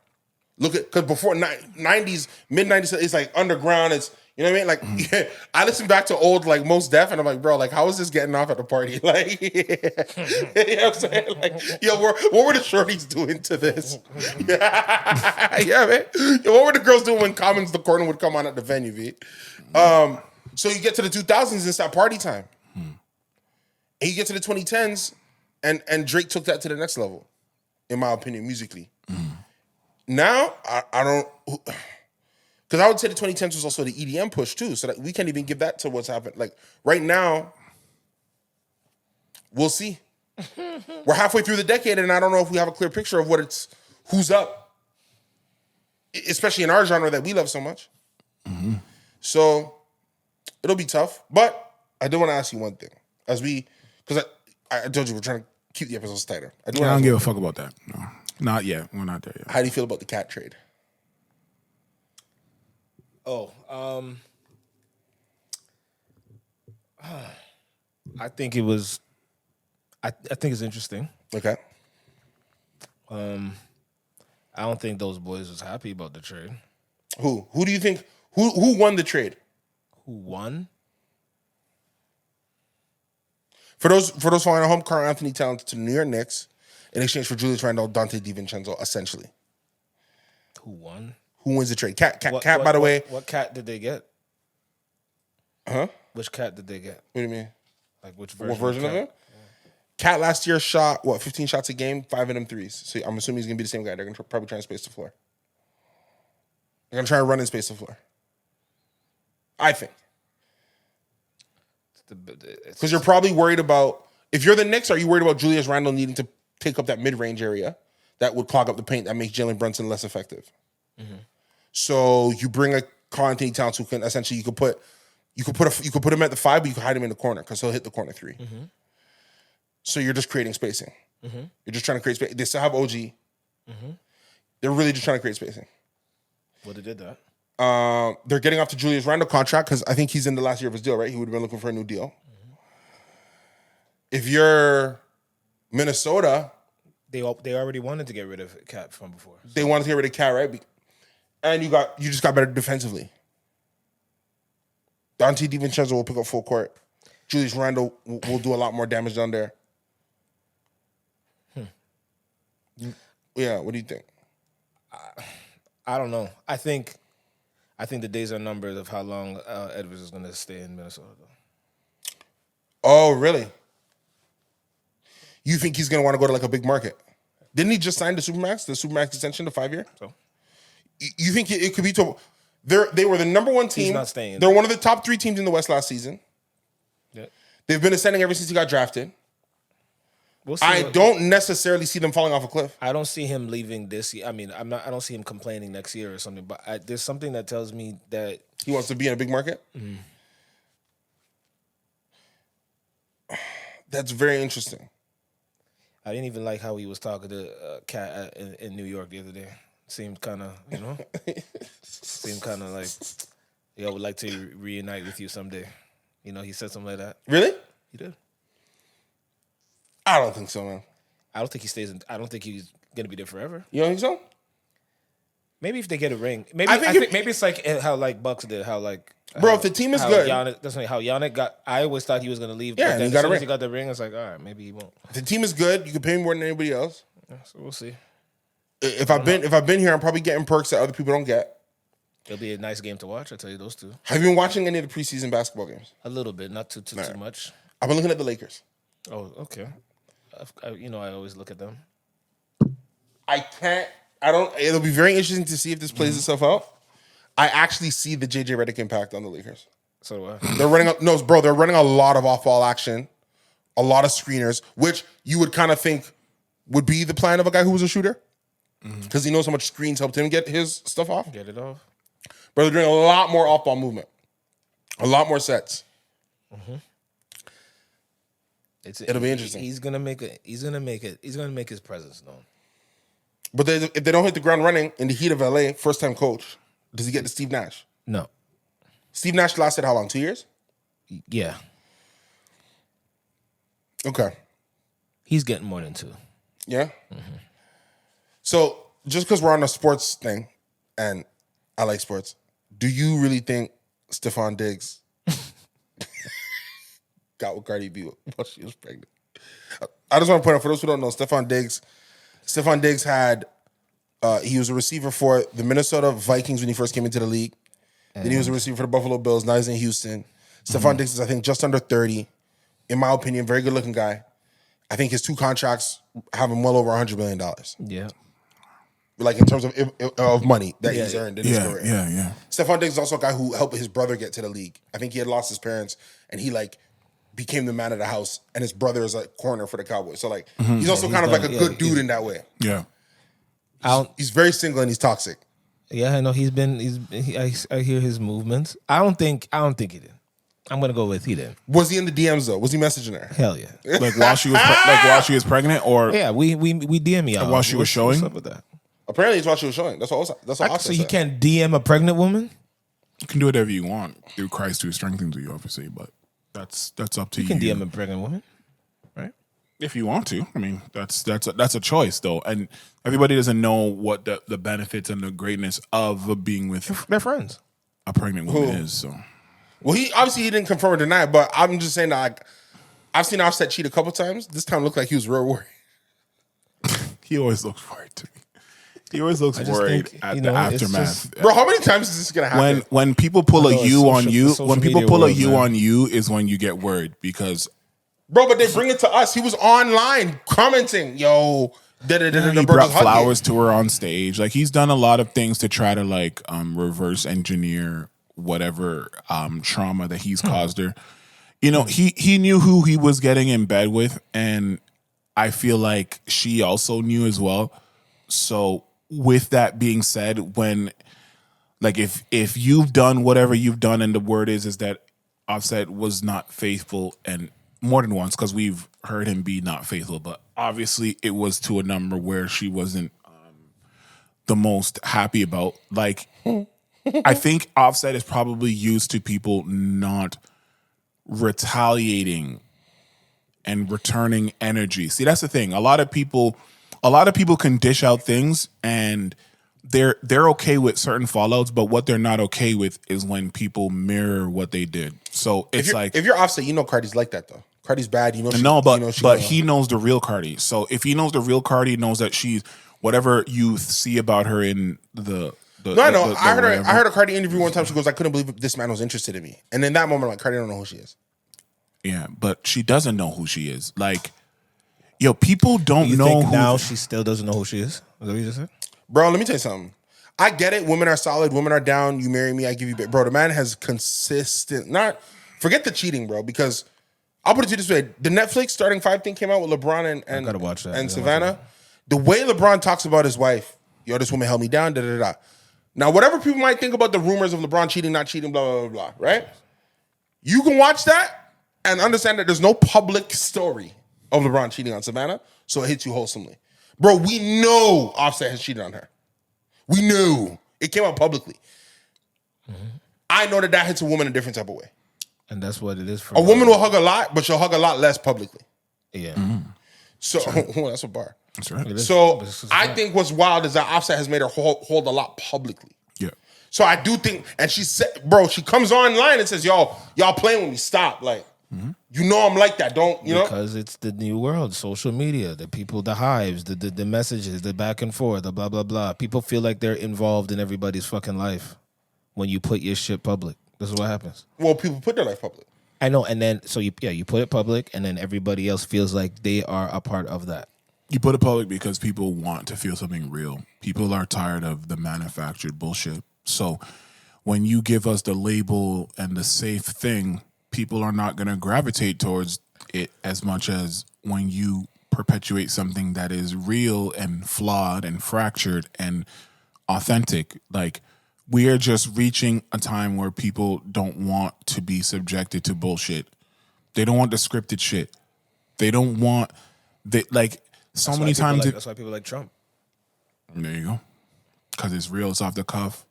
Because before 90s, mid-90s, it's like underground, it's, you know what I mean? Like, I listen back to old, like, Most Def, and I'm like, bro, like, how is this getting off at the party? Like, you know what I'm saying? Like, yo, what were the shorties doing to this? Yeah, man. Yo, what were the girls doing when Commons the Corner would come on at the venue, V? So you get to the 2000s, it's that party time. And you get to the 2010s, and Drake took that to the next level, in my opinion, musically. Now, I don't... Because I would say the 2010s was also the EDM push, too. So that we can't even give that to what's happened. Like, right now, we'll see. We're halfway through the decade, and I don't know if we have a clear picture of who's up. Especially in our genre that we love so much. Mm-hmm. So, it'll be tough. But I do want to ask you one thing. Because I told you we're trying to keep the episodes tighter. I don't give a fuck about that. No, not yet. We're not there yet. How do you feel about the cat trade? I think it was. I think it's interesting. Okay. I don't think those boys was happy about the trade. Who? Who do you think? Who won the trade? Who won? For those following at home, Carl Anthony Towns to the New York Knicks in exchange for Julius Randle, Dante DiVincenzo, essentially. Who won? Who wins the trade? Cat. By the way, what cat did they get? Huh? Which cat did they get? What do you mean? Like which version? What version of him? Cat last year shot 15 shots a game, 5 of them threes. So I'm assuming he's gonna be the same guy. They're gonna probably try and space the floor. They're gonna try and run and space the floor. I think. Because you're probably worried about, if you're the Knicks, are you worried about Julius Randle needing to take up that mid-range area that would clog up the paint that makes Jalen Brunson less effective? Mm-hmm. So you bring a Carl Anthony Towns who can essentially you could put him at the 5, but you could hide him in the corner because he'll hit the corner 3. Mm-hmm. So you're just creating spacing. Mm-hmm. You're just trying to create space. They still have OG. Mm-hmm. They're really just trying to create spacing. Well, they did that. They're getting off the Julius Randle contract because I think he's in the last year of his deal, right? He would have been looking for a new deal. Mm-hmm. If you're Minnesota, they already wanted to get rid of Cat from before. So. They wanted to get rid of Cat, right? And you just got better defensively. Dante DiVincenzo will pick up full court. Julius Randle will do a lot more damage down there. Yeah, what do you think? I don't know. I think the days are numbered of how long Edwards is going to stay in Minnesota. Oh, really? You think he's going to want to go to like a big market? Didn't he just sign the Supermax extension to 5-year? So, you think it could be to? They were the number 1 team. He's not staying. They're one of the top 3 teams in the West last season. Yeah. They've been ascending ever since he got drafted. We'll see. I don't necessarily see them falling off a cliff. I don't see him leaving this year. I mean, I don't see him complaining next year or something. But there's something that tells me that he wants to be in a big market. Mm-hmm. That's very interesting. I didn't even like how he was talking to Cat in New York the other day. Seemed kind of, seemed kind of like, I would like to reunite with you someday. He said something like that. Really? He did. I don't think so, man. I don't think he stays. I don't think he's gonna be there forever. You don't think so? Maybe if they get a ring. Maybe I think maybe it's like how like Bucks did. How like bro, if the team is good, that's how Giannis got. I always thought he was gonna leave. Yeah, but then he got as soon a as ring. he got the ring, it's like, all right, maybe he won't. If the team is good, you can pay me more than anybody else. Yeah, so we'll see. If I've been here, I'm probably getting perks that other people don't get. It'll be a nice game to watch. I'll tell you those two. Have you been watching any of the preseason basketball games? A little bit, not too much. I've been looking at the Lakers. Oh, okay. I always look at them. It'll be very interesting to see if this plays itself out. I actually see the JJ Redick impact on the Lakers. So do I. They're running a lot of off-ball action, a lot of screeners, which you would kind of think would be the plan of a guy who was a shooter. Because he knows how much screens helped him get his stuff off. Get it off. But they're doing a lot more off-ball movement. A lot more sets. Mm-hmm. It'll be interesting. He's gonna make his presence known. But if they don't hit the ground running in the heat of LA, first-time coach, does he get to Steve Nash? No. Steve Nash lasted how long? 2 years? Yeah. Okay. He's getting more than 2. Yeah? Mm-hmm. So, just because we're on a sports thing, and I like sports, do you really think Stephon Diggs got with Cardi B while she was pregnant? I just want to point out, for those who don't know, Stephon Diggs had, he was a receiver for the Minnesota Vikings when he first came into the league. Then he was a receiver for the Buffalo Bills. Now he's in Houston. Stephon Diggs is, I think, just under 30. In my opinion, very good-looking guy. I think his 2 contracts have him well over $100 million. Yeah. like in terms of money that he's earned in his career. Yeah. Stephon Diggs is also a guy who helped his brother get to the league. I think he had lost his parents, and he like became the man of the house, and his brother is like corner for the Cowboys. So like he's also kind of like a good dude in that way. Yeah. He's very single and he's toxic. Yeah, I know I hear his movements. I don't think he did. I'm gonna go with he did. Was he in the DMs though? Was he messaging her? Hell yeah. Like while she was pregnant, or Yeah, we DM y'all. while she was showing? What's up with that? Apparently it's while she was showing. That's all. That's all. So you can't DM a pregnant woman? you can do whatever you want through Christ who strengthens you, obviously, but that's up to you. You can DM a pregnant woman, right? If you want to. I mean, that's a choice though, and everybody doesn't know what the benefits and the greatness of being with They're friends. a pregnant woman is. So, Well, he didn't confirm or deny it, but I'm just saying that like, I've seen Offset cheat a couple times. This time it looked like he was real worried. he always looks worried to me. He always looks worried think, at you the know, it's aftermath. Bro, how many times is this gonna happen? When people pull a Although you on social- you, the social when people media pull a world, you man. on you is when you get worried because Bro, but they bring it to us. He was online commenting, yo, he brought flowers to her on stage. Like he's done a lot of things to try to like reverse engineer whatever trauma that he's caused her. You know, he knew who he was getting in bed with, and I feel like she also knew as well. So with that being said, when like if you've done whatever you've done and the word is that Offset was not faithful, and more than once because we've heard him be not faithful, but obviously it was to a number where she wasn't the most happy about. Like I think Offset is probably used to people not retaliating and returning energy. See, that's the thing. A lot of people can dish out things and they're okay with certain fallouts, but what they're not okay with is when people mirror what they did. So it's if you're Offset, you know Cardi's like that though. Cardi's bad, you know. But he knows the real Cardi. So if he knows the real Cardi, knows that she's whatever you see about her in the. No, I know. I heard a Cardi interview one time. She goes, "I couldn't believe this man was interested in me." And in that moment, like Cardi don't know who she is. Yeah, but she doesn't know who she is. Like, yo, people don't You know think who. now she still doesn't know who she is? Is that what you just said? Bro, let me tell you something. I get it. Women are solid. Women are down. You marry me, I give you. Bro, the man has forget the cheating, bro. Because I'll put it to you this way: the Netflix starting 5 thing came out with LeBron and gotta watch that. and Savannah. The way LeBron talks about his wife, yo, this woman held me down. Da da da. Now, whatever people might think about the rumors of LeBron cheating, not cheating, blah blah blah blah, right? You can watch that and understand that there's no public story of LeBron cheating on Savannah, so it hits you wholesomely. Bro, we know Offset has cheated on her. We knew. It came out publicly. Mm-hmm. I know that hits a woman a different type of way. And that's what it is for a woman will hug a lot, but she'll hug a lot less publicly. Yeah. Mm-hmm. So that's a bar. That's right. So I think what's wild is that Offset has made her hold a lot publicly. Yeah. So I do think, and she said, bro, she comes online and says, y'all playing with me. Stop. Like, you know I'm like that. Don't, you know? Because it's the new world, social media, the people, the hives, the messages, the back and forth, the blah, blah, blah. People feel like they're involved in everybody's fucking life when you put your shit public. This is what happens. Well, people put their life public. I know, and then, so you put it public, and then everybody else feels like they are a part of that. You put it public because people want to feel something real. People are tired of the manufactured bullshit. So when you give us the label and the safe thing, people are not going to gravitate towards it as much as when you perpetuate something that is real and flawed and fractured and authentic. Like, we are just reaching a time where people don't want to be subjected to bullshit. They don't want the scripted shit. They don't want so many times. That's why people like Trump. There you go. Because it's real. It's off the cuff.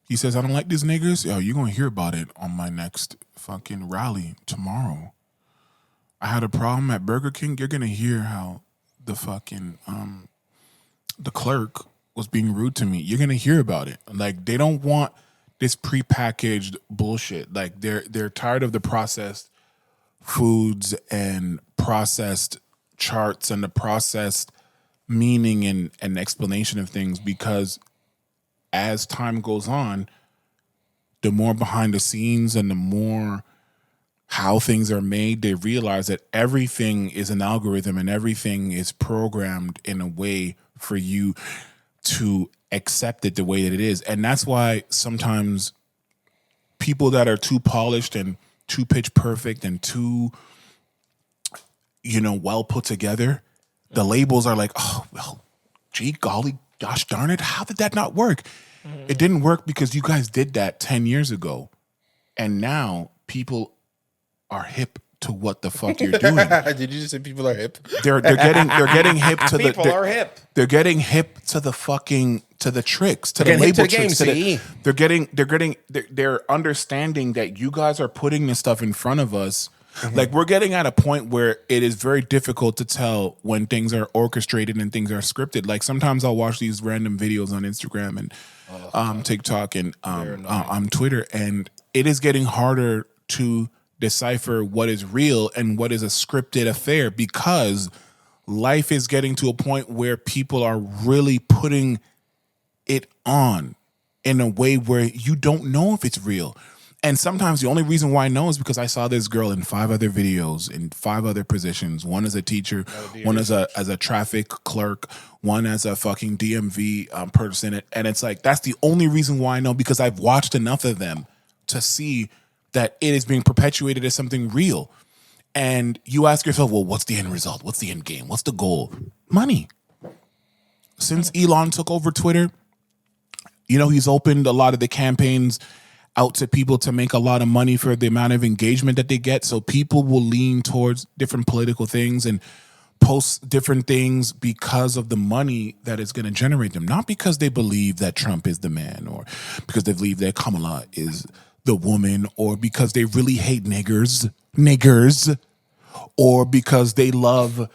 He says, I don't like these niggers. Yo, you're going to hear about it on my next fucking rally tomorrow. I had a problem at Burger King. You're going to hear how the fucking, the clerk was being rude to me. You're going to hear about it. Like, they don't want this prepackaged bullshit. Like, they're tired of the processed foods and processed charts and the processed meaning and explanation of things, because as time goes on, the more behind the scenes and the more how things are made, they realize that everything is an algorithm and everything is programmed in a way for you. to accept it the way that it is. And that's why sometimes people that are too polished and too pitch perfect and too, well put together, the labels are like, oh, well, gee, golly, gosh darn it, how did that not work? It didn't work because you guys did that 10 years ago. And now people are hip to what the fuck you're doing. Did you just say people are hip? They're getting hip to the People are hip. They're getting hip to the tricks, to the label tricks. They're understanding that you guys are putting this stuff in front of us. Like, we're getting at a point where it is very difficult to tell when things are orchestrated and things are scripted. Like, sometimes I'll watch these random videos on Instagram and TikTok and on Twitter, and it is getting harder to decipher what is real and what is a scripted affair, because life is getting to a point where people are really putting it on in a way where you don't know if it's real. And sometimes the only reason why I know is because I saw this girl in 5 other videos in 5 other positions. One as a teacher, one as a traffic clerk, one as a fucking DMV person. And it's like, that's the only reason why I know, because I've watched enough of them to see that it is being perpetuated as something real. And you ask yourself, well, what's the end result? What's the end game? What's the goal? Money. Since Elon took over Twitter, he's opened a lot of the campaigns out to people to make a lot of money for the amount of engagement that they get. So people will lean towards different political things and post different things because of the money that it's going to generate them. Not because they believe that Trump is the man, or because they believe that Kamala is the woman, or because they really hate niggers, or because they love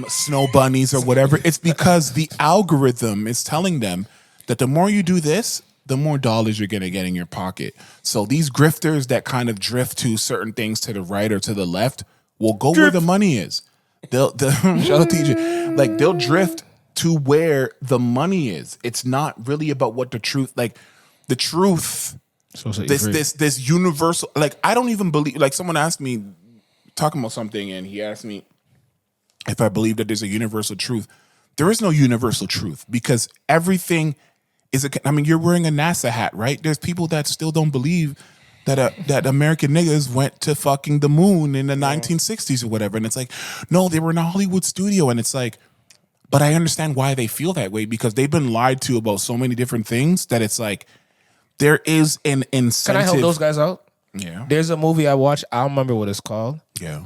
snow bunnies or whatever. It's because the algorithm is telling them that the more you do this, the more dollars you're going to get in your pocket. So these grifters that kind of drift to certain things to the right or to the left will go where the money is. They'll shout out to you. Like, they'll drift to where the money is. It's not really about what the truth, like the truth, this universal, like, I don't even believe, like, someone asked me, talking about something, and he asked me if I believe that there's a universal truth. There is no universal truth, because everything you're wearing a NASA hat, right? There's people that still don't believe that American niggas went to fucking the moon in the 1960s or whatever. And it's like, no, they were in a Hollywood studio. And it's like, but I understand why they feel that way, because they've been lied to about so many different things that it's like, there is an incentive. Can I help those guys out? Yeah. There's a movie I watched. I don't remember what it's called. Yeah.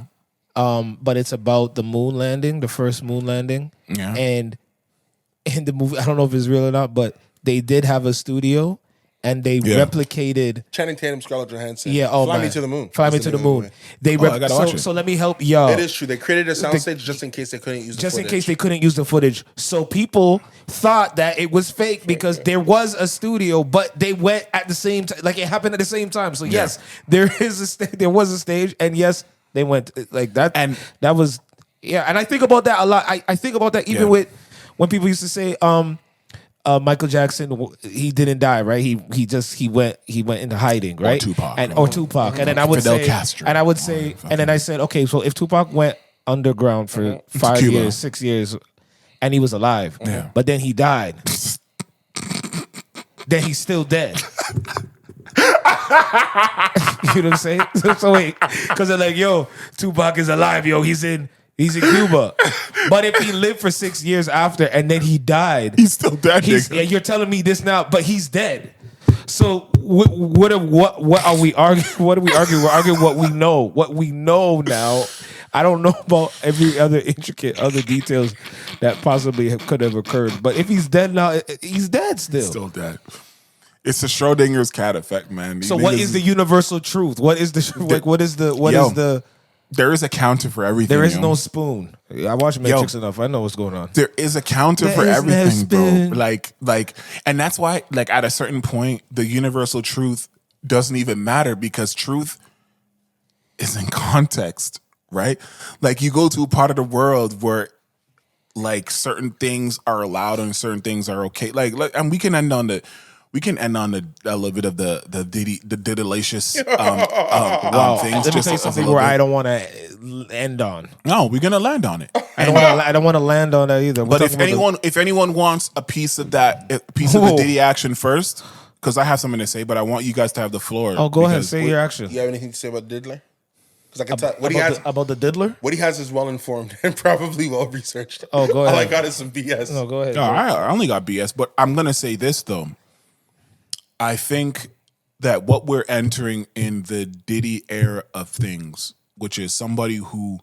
But it's about the moon landing, the first moon landing. Yeah. And in the movie, I don't know if it's real or not, but they did have a studio, and they replicated Channing Tatum, Scarlett Johansson. Yeah, Fly Me to the Moon. Fly Me to the Moon. I gotta watch it. So let me help y'all. It is true. They created a soundstage just in case they couldn't use the footage. Just in case they couldn't use the footage. So people thought that it was fake because there was a studio, but they went at the same time. Like, it happened at the same time. So yes, there was a stage, and yes, they went like that. And that was, and I think about that a lot. I think about that even with when people used to say, Michael Jackson, he didn't die, right? He went into hiding, right? Or Tupac, and then I would Fidel say, Castro. and I would say, and then I said, okay, so if Tupac went underground for 5 years, 6 years, and he was alive, but then he died, then he's still dead. You know what I'm saying? So wait, because they're like, yo, Tupac is alive, yo, he's in Cuba. But if he lived for 6 years after and then he died, he's still dead. Yeah, you're telling me this now, but he's dead. So what are we arguing? What are we arguing? We're arguing what we know. What we know now. I don't know about every other intricate other details that possibly could have occurred. But if he's dead now, he's dead still. Still dead. It's the Schrodinger's cat effect, man. So what is the universal truth? What is the There is a counter for everything. There is no spoon. I watch Matrix enough. I know what's going on. There is a counter for everything, bro. Like, and that's why, like, at a certain point, the universal truth doesn't even matter, because truth is in context, right? Like, you go to a part of the world where, like, certain things are allowed and certain things are okay. Like, and we can end on the we can end on a little bit of the Diddylicious things. Let me Just say a something little where bit. I don't want to end on. No, we're gonna land on it. I don't want to land on that either. But if anyone wants a piece of the Diddy action first, because I have something to say, but I want you guys to have the floor. Oh, go ahead, say your action. You have anything to say about Diddler? Because I can tell what he has about the Diddler. What he has is well informed and probably well researched. Oh, go ahead. All I got is some BS. No, go ahead. No, I only got BS, but I'm gonna say this though. I think that what we're entering in the Diddy era of things, which is somebody who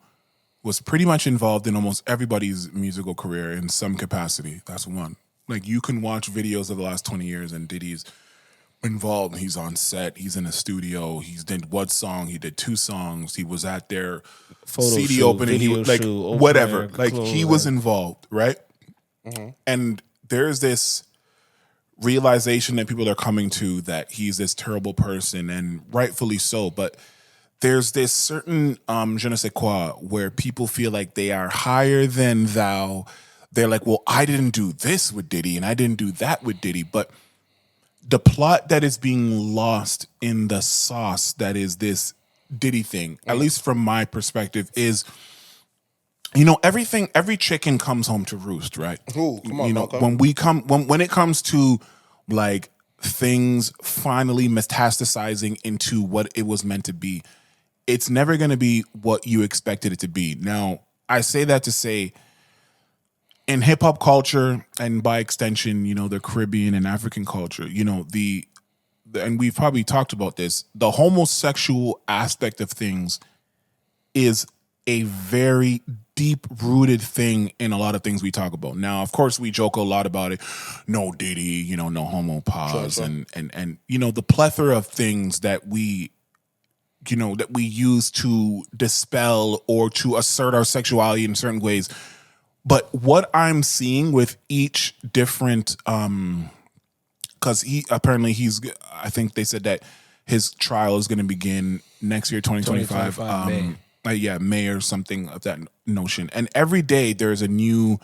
was pretty much involved in almost everybody's musical career in some capacity. That's one. Like you can watch videos of the last 20 years and Diddy's involved. He's on set. He's in a studio. He's did one song. He did 2 songs. He was at their CD shoot, opening. He video was like shoot, whatever. opener, Like he was involved, right? And there's this realization that people are coming to that he's this terrible person, and rightfully so. But there's this certain je ne sais quoi where people feel like they are higher than thou. They're like, well, I didn't do this with Diddy and I didn't do that with Diddy. But the plot that is being lost in the sauce that is this Diddy thing, at least from my perspective, is, you know, every chicken comes home to roost, right? Ooh, come on, you know, Malcolm. when it comes to like things finally metastasizing into what it was meant to be, it's never going to be what you expected it to be. Now, I say that to say, in hip hop culture, and by extension, you know, the Caribbean and African culture, you know, and we've probably talked about this, the homosexual aspect of things is a very deep rooted thing in a lot of things we talk about. Now, of course, we joke a lot about it. No Diddy, you know, no homo pause, Sure. and you know, the plethora of things that we, you know, that we use to dispel or to assert our sexuality in certain ways. But what I'm seeing with each different, because I think they said that his trial is going to begin next year, 2025. May or something of that notion. And every day there's a new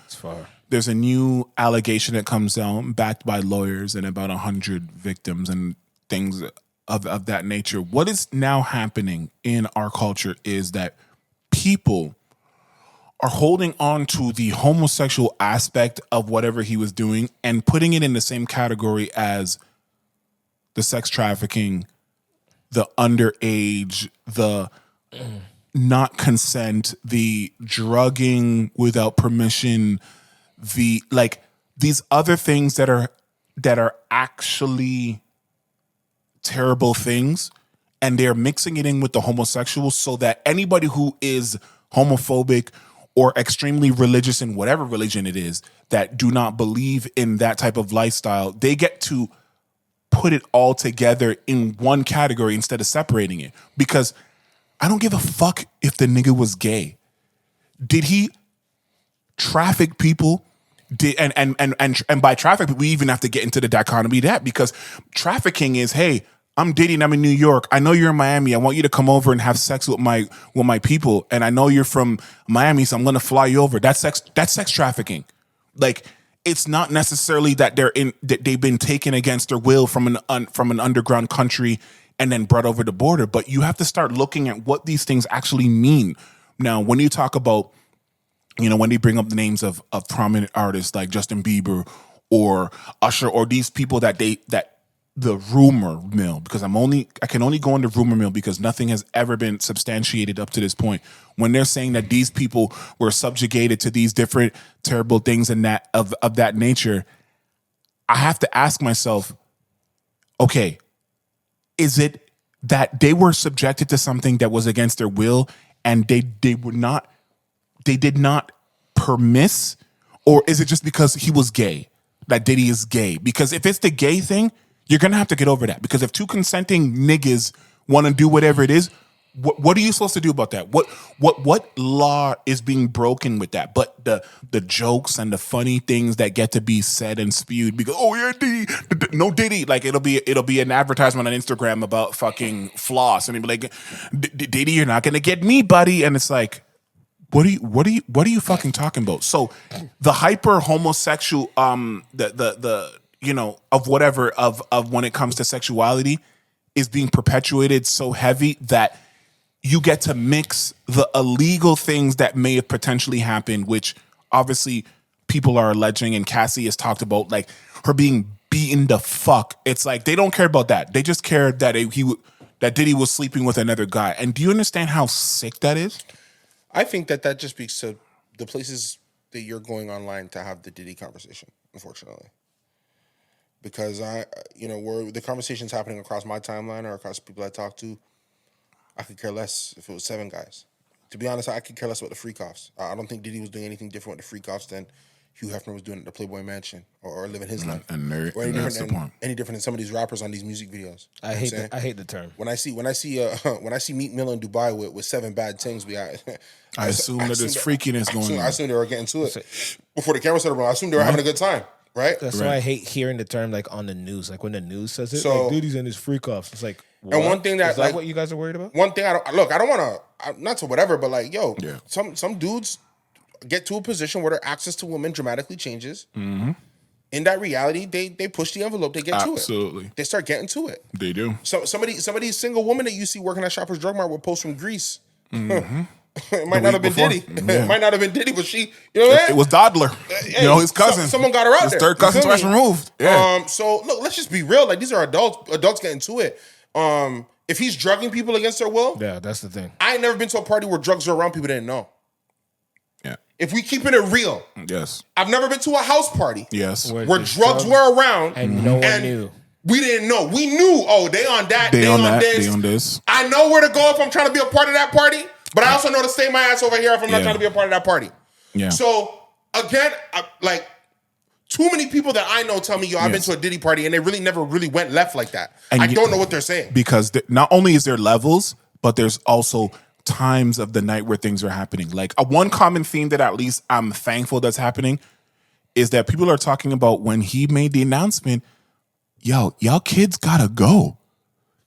allegation that comes down, backed by lawyers, and about 100 victims and things of that nature. What is now happening in our culture is that people are holding on to the homosexual aspect of whatever he was doing and putting it in the same category as the sex trafficking, the underage, the not consent, the drugging without permission, the like these other things that are actually terrible things, and they're mixing it in with the homosexual so that anybody who is homophobic or extremely religious in whatever religion it is that do not believe in that type of lifestyle, they get to put it all together in one category instead of separating it. Because I don't give a fuck if the nigga was gay. Did he traffic people? And by traffic, we even have to get into the dichotomy of that, because trafficking is, hey, I'm Diddy and I'm in New York. I know you're in Miami. I want you to come over and have sex with my people. And I know you're from Miami, so I'm gonna fly you over. That's sex trafficking. Like, it's not necessarily that they've been taken against their will from an underground country and then brought over the border. But you have to start looking at what these things actually mean. Now, when you talk about, you know, when they bring up the names of prominent artists like Justin Bieber or Usher, or these people that the rumor mill, because I can only go into rumor mill because nothing has ever been substantiated up to this point. When they're saying that these people were subjugated to these different terrible things and that of that nature, I have to ask myself, okay, is it that they were subjected to something that was against their will and they did not permiss, or is it just because he was gay, that Diddy is gay? Because if it's the gay thing, you're going to have to get over that. Because if 2 consenting niggas want to do whatever it is, what are you supposed to do about that? What law is being broken with that? But the jokes and the funny things that get to be said and spewed because, oh yeah, Diddy, no Diddy. Like it'll be an advertisement on Instagram about fucking floss, and it'll be like, Diddy, you're not going to get me, buddy. And it's like, what are you fucking talking about? So the hyper homosexual, of whatever of when it comes to sexuality is being perpetuated so heavy that you get to mix the illegal things that may have potentially happened, which obviously people are alleging, and Cassie has talked about, like, her being beaten the fuck. It's like they don't care about that. They just care that that Diddy was sleeping with another guy. And do you understand how sick that is? I think that just speaks to the places that you're going online to have the Diddy conversation, unfortunately. Because where the conversation's happening across my timeline or across people I talk to, I could care less if it was 7 guys. To be honest, I could care less about the freak-offs. I don't think Diddy was doing anything different with the freak-offs than Hugh Hefner was doing at the Playboy Mansion or living his life. And any that's the point. Any different than some of these rappers on these music videos. I hate the term. When I see Meek Mill in Dubai with 7 bad things, I assume that there's freakiness going on. I assume they were getting to it before the camera started. I assume they were having a good time. Right? That's why I hate hearing the term like on the news. Like when the news says it, So- like Diddy's in his freak offs. It's like, what? And one thing that, is that like- what you guys are worried about? One thing I don't want to, not to whatever, but like, yo, Yeah. some dudes get to a position where their access to women dramatically changes. Mm-hmm. In that reality, they push the envelope. They get to it. Absolutely. They start getting to it. They do. So some of these single women that you see working at Shoppers Drug Mart will post from Greece. Mm-hmm. It might not have been before. Diddy. Yeah. It might not have been Diddy, but she, you know what? It was Dodler. His cousin. Someone got her out his there. third You cousin feel twice me? removed. Yeah. So look, let's just be real. Like, these are adults getting to it. If he's drugging people against their will, Yeah, that's the thing. I ain't never been to a party where drugs were around people didn't know. Yeah. If we keeping it real, Yes. I've never been to a house party Yes. Where where there's drugs were around and no one and knew. we didn't know. We knew, oh, they on that, They on that. this. They on this. I know where to go if I'm trying to be a part of that party, but I also know to stay my ass over here if I'm not Yeah. trying to be a part of that party. Yeah. So again, too many people that I know tell me, yo, I've been Yes. to a Diddy party and they really never really went left like that. And I don't know what they're saying. Because not only is there levels, but there's also times of the night where things are happening. Like one common theme that at least I'm thankful that's happening is that people are talking about when he made the announcement, yo, y'all kids gotta go.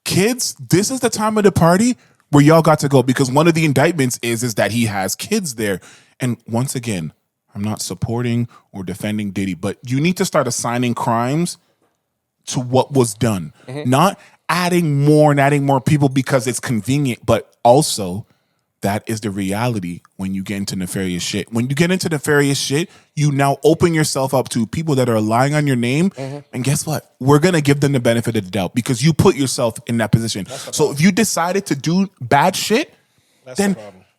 Kids, this is the time of the party where y'all got to go, because one of the indictments is that he has kids there. And once again, I'm not supporting or defending Diddy, but you need to start assigning crimes to what was done. Not adding more people because it's convenient, but also that is the reality when you get into nefarious shit. When you get into nefarious shit, you now open yourself up to people that are relying on your name. And guess what? We're going to give them the benefit of the doubt because you put yourself in that position. So if you decided to do bad shit, then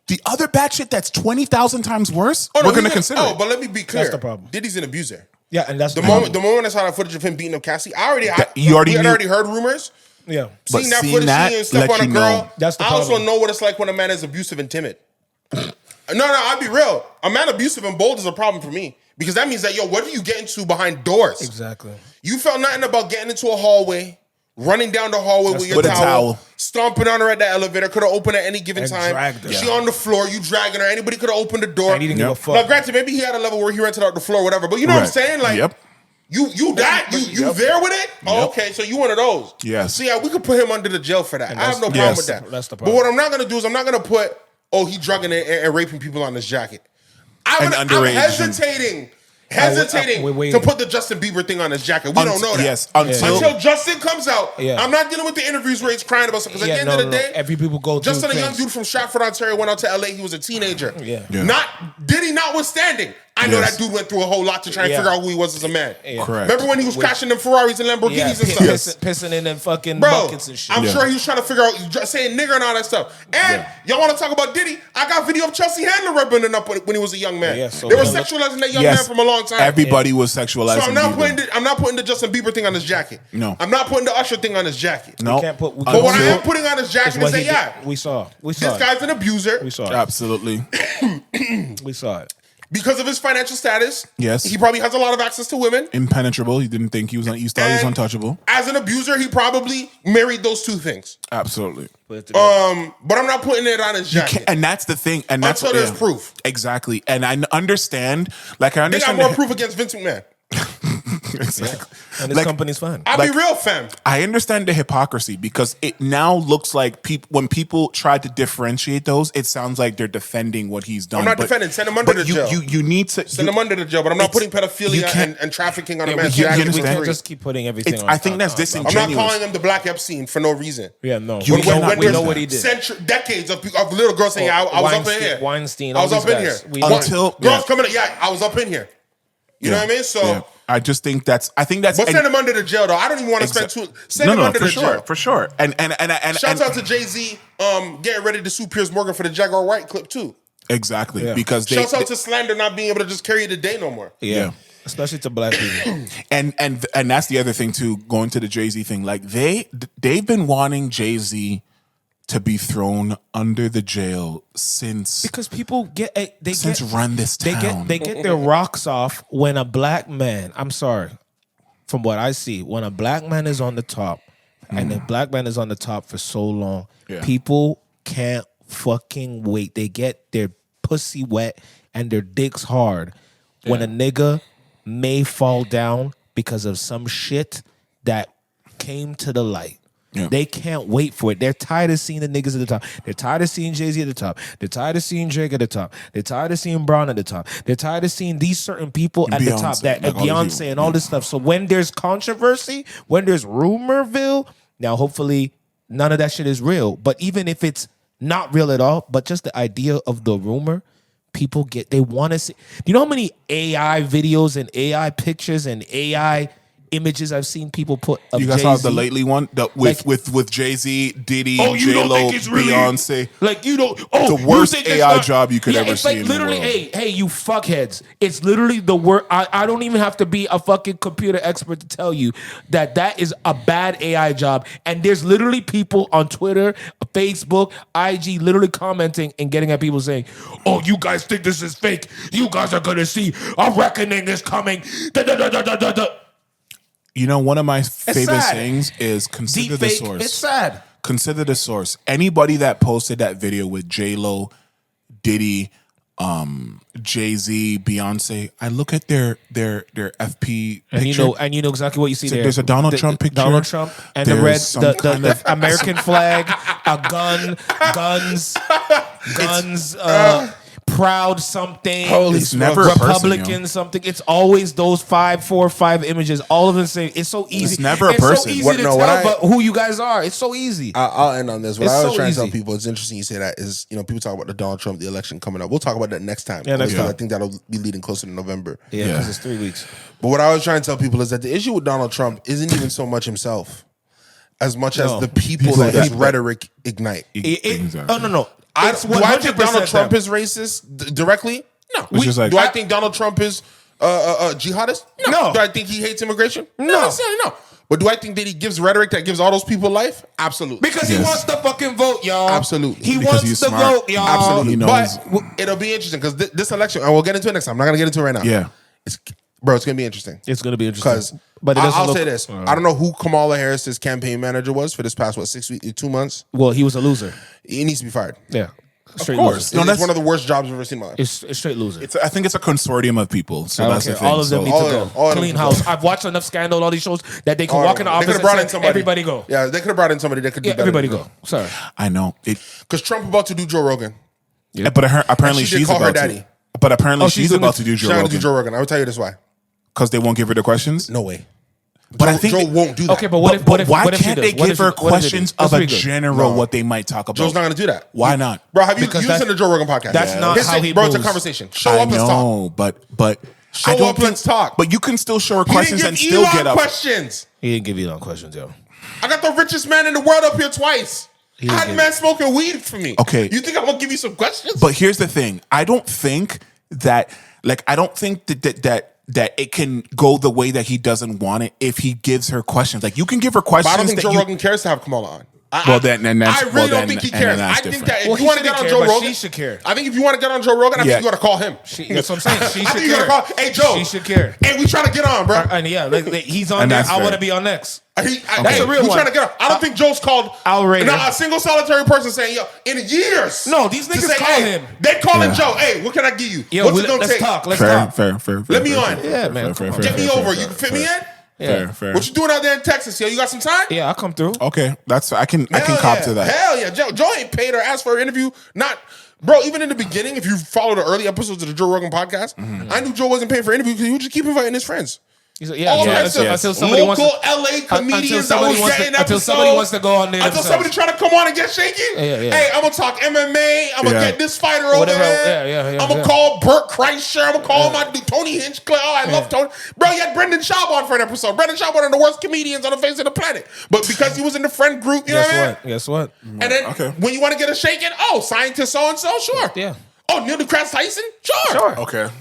the other bad shit that's 20,000 times worse, we're going to consider it. But let me be clear. That's the problem. Diddy's an abuser. Yeah, and that's The moment I saw that footage of him beating up Cassie, we had already heard rumors. Yeah. But Seeing that seeing footage, that seeing him step let on a you girl, know. That's the I also problem. know what it's like when a man is abusive and timid. No, I'll be real. A man abusive and bold is a problem for me because that means that, yo, what do you get into behind doors? Exactly. You felt nothing about getting into a hallway, running down the hallway with your with a towel, towel. stomping on her at the elevator, could have opened at any given And time. dragged her. She on the floor, you dragging her. Anybody could have opened the door. And he didn't give a Yep. fuck. Now, granted, maybe he had a level where he rented out the floor or whatever, but you know what I'm Right. saying? Like, Yep. you there with it? Oh, okay, so you one of those. Yes. So yeah, we could put him under the jail for that. I have no problem yes, with that. that's the But problem. what I'm not gonna do is I'm not gonna put, oh, he drugging and raping people on his jacket. I'm underage. hesitating wait. to put the Justin Bieber thing on his jacket. We don't know that. Yes, until Justin comes out, Yeah. I'm not dealing with the interviews where he's crying about something. Because at the end of the day, Every people go through Justin, a young things. dude from Stratford, Ontario, went out to LA. He was a teenager. Yeah. Yeah. Not Diddy, notwithstanding. I know Yes. that dude went through a whole lot to try and Yeah. figure out who he was as a man. Yeah. Correct. Remember when he was crashing them Ferraris and Lamborghinis Yeah, and stuff? pissing in them fucking Bro, buckets and shit. I'm sure he was trying to figure out saying nigger and all that stuff. And y'all want to talk about Diddy? I got video of Chelsea Handler rubbing it up when he was a young man. Yeah, so they were look- sexualizing that young yes, man from a long time. everybody was sexualizing. So Bieber. I'm not putting the Justin Bieber thing on his jacket. No. I'm not putting the Usher thing on his jacket. No, can't put- we But what I Until- am putting on his jacket It's is what say, he did. yeah, We saw this it. guy's an abuser. We saw it. absolutely. We saw it. Because of his financial status. Yes. He probably has a lot of access to women. Impenetrable. He didn't think he was. He thought he was And untouchable. As an abuser, he probably married those two things. Absolutely. But I'm not putting it on his jacket. And that's the thing. And that's Until there's proof. Exactly. And I understand. Like I They got understand. more proof against Vince McMahon. Exactly. And this company's fine. I'll be real, fam. I understand the hypocrisy because it now looks like when people try to differentiate those, it sounds like they're defending what he's done. I'm not defending. Send him under the jail. You need to send him under the jail, but I'm not putting pedophilia and trafficking on a man. We understand? can't just keep putting everything on. I think that's I'm disingenuous. not calling him the Black Epstein for no reason. Yeah, no. We know what he did. Decades of little girls saying, I was up in here. Weinstein. I was up in here. Girls coming up. Yeah, I was up in here. You know what I mean? So I just think that's. But send him under the jail though. I don't even want to send him under the jail for sure. And shout out to Jay-Z getting ready to sue Piers Morgan for the Jaguar White clip too. Exactly because shouts out to slander not being able to just carry the day no more. Yeah. Especially to black people. and that's the other thing too. Going to the Jay-Z thing, like they've been wanting Jay-Z to be thrown under the jail since because people run this town. They get their rocks off when a black man. I'm sorry, from what I see, when a black man is on the top, and the black man is on the top for so long, people can't fucking wait. They get their pussy wet and their dicks hard when a nigga may fall down because of some shit that came to the light. Yeah. They can't wait for it. They're tired of seeing the niggas at the top. They're tired of seeing Jay-Z at the top. They're tired of seeing Drake at the top. They're tired of seeing Brown at the top. They're tired of seeing these certain people at the top, that like Beyonce and all this stuff. So when there's controversy, when there's rumorville, now hopefully none of that shit is real. But even if it's not real at all, but just the idea of the rumor, people they want to see. Do you know how many AI videos and AI pictures and AI images I've seen people put of You guys Jay-Z? saw the lately one with Jay-Z, Diddy, J-Lo, Beyonce. Like you don't. The worst AI job you could ever see. It's like literally, hey, you fuckheads! It's literally the worst. I don't even have to be a fucking computer expert to tell you that is a bad AI job. And there's literally people on Twitter, Facebook, IG, literally commenting and getting at people saying, "Oh, you guys think this is fake? You guys are gonna see a reckoning is coming." You know, one of my favorite sayings is consider the source. It's sad. Consider the source. Anybody that posted that video with J-Lo, Diddy, Jay-Z, Beyonce, I look at their FP picture. And you know exactly what you see there. There's a Donald Trump picture. Donald Trump and the American flag, a gun, guns, proud something, it's never Republican a person, something. It's always those 4 or 5 images. All of them say it's so easy. It's never a person. It's so easy to tell, but who you guys are. It's so easy. I'll end on this. What I was trying to tell people, it's interesting you say that, is, you know, people talk about the Donald Trump, the election coming up. We'll talk about that next time. Yeah, next time. I think that'll be leading closer to November. Yeah, because it's 3 weeks. But what I was trying to tell people is that the issue with Donald Trump isn't even so much himself, as much as the people that his rhetoric ignite. No. Do I think Donald Trump is racist directly? No. Do I think Donald Trump is jihadist? No. Do I think he hates immigration? No. No. But do I think that he gives rhetoric that gives all those people life? Absolutely. Because he wants the fucking vote, y'all. Absolutely. He wants the vote, y'all. Absolutely. But it'll be interesting because this election, and we'll get into it next time. I'm not going to get into it right now. Yeah. It's going to be interesting. It's going to be interesting. But I'll say this. I don't know who Kamala Harris's campaign manager was for this past, 2 months? Well, he was a loser. He needs to be fired. Yeah. Straight loser. It's one of the worst jobs I've ever seen in my life. It's straight loser. I think it's a consortium of people. So that's the thing. All of them need to go. Clean house. I've watched enough Scandal, all these shows, that they can walk in the office and say, everybody go. Yeah, they could have brought in somebody that could do better. Everybody go. Sorry. I know. Because Trump about to do Joe Rogan. Yeah. But apparently she's about to. But apparently she's about to do Joe Rogan. She's going to do Joe Rogan. I will tell you this why. Because they won't give her the questions? No way. But I think Joe won't do that. Okay, but why can't they give her questions of a general what they might talk about? Joe's not going to do that. Why not? Bro, have you listened to Joe Rogan podcast? That's not how he Bro, moves. it's a conversation. Show up and talk. But show up, let's talk. But you can still show her questions and still get up. Questions. He didn't give Elon questions, yo. I got the richest man in the world up here twice. I had a man smoking weed for me. Okay. You think I'm going to give you some questions? But here's the thing. I don't think that it can go the way that he doesn't want it if he gives her questions. Like, you can give her questions. But I don't think Joe Rogan cares to have Kamala on. I really don't think he cares. I think that if you want to get on Joe Rogan, she should care. I think if you want to get on Joe Rogan, I think you got to call him. That's what I'm saying. She should care. Hey, Joe. She should care. Hey, we trying to get on, bro. And yeah, he's on there. I want to be on next. That's a real one. Trying to get I don't think Joe's called outrageous. Not a single solitary person saying, yo, in years. No, these niggas call him. They calling Joe. Hey, what can I give you? Yo, What's it gonna let's take? talk. Let's fair, talk. Fair. Let me on. Yeah, man. Get me over. You can fit me in? Fair. What you doing out there in Texas, yo? You got some time? Yeah, I'll come through. Okay, I can cop to that. Hell yeah. Joe ain't paid or asked for an interview. Bro, even in the beginning, if you follow the early episodes of the Joe Rogan podcast, I knew Joe wasn't paying for interviews because he would just keep inviting his friends. Until somebody local LA comedians until somebody wants to go on there. Until somebody trying to come on and get shaky. Hey, I'm gonna talk MMA. I'm gonna get this fighter over there. I'm gonna call Burt Kreischer. I'm gonna call my dude Tony Hinchcliffe. Oh, I love Tony. Bro, you had Brendan Schaub on for an episode. Brendan Schaub, one of the worst comedians on the face of the planet. But because he was in the friend group, you know what I mean? Guess what? And then when you want to get a shaking, scientist so and so, sure. Yeah. Oh, Neil deGrasse Tyson, sure. Okay.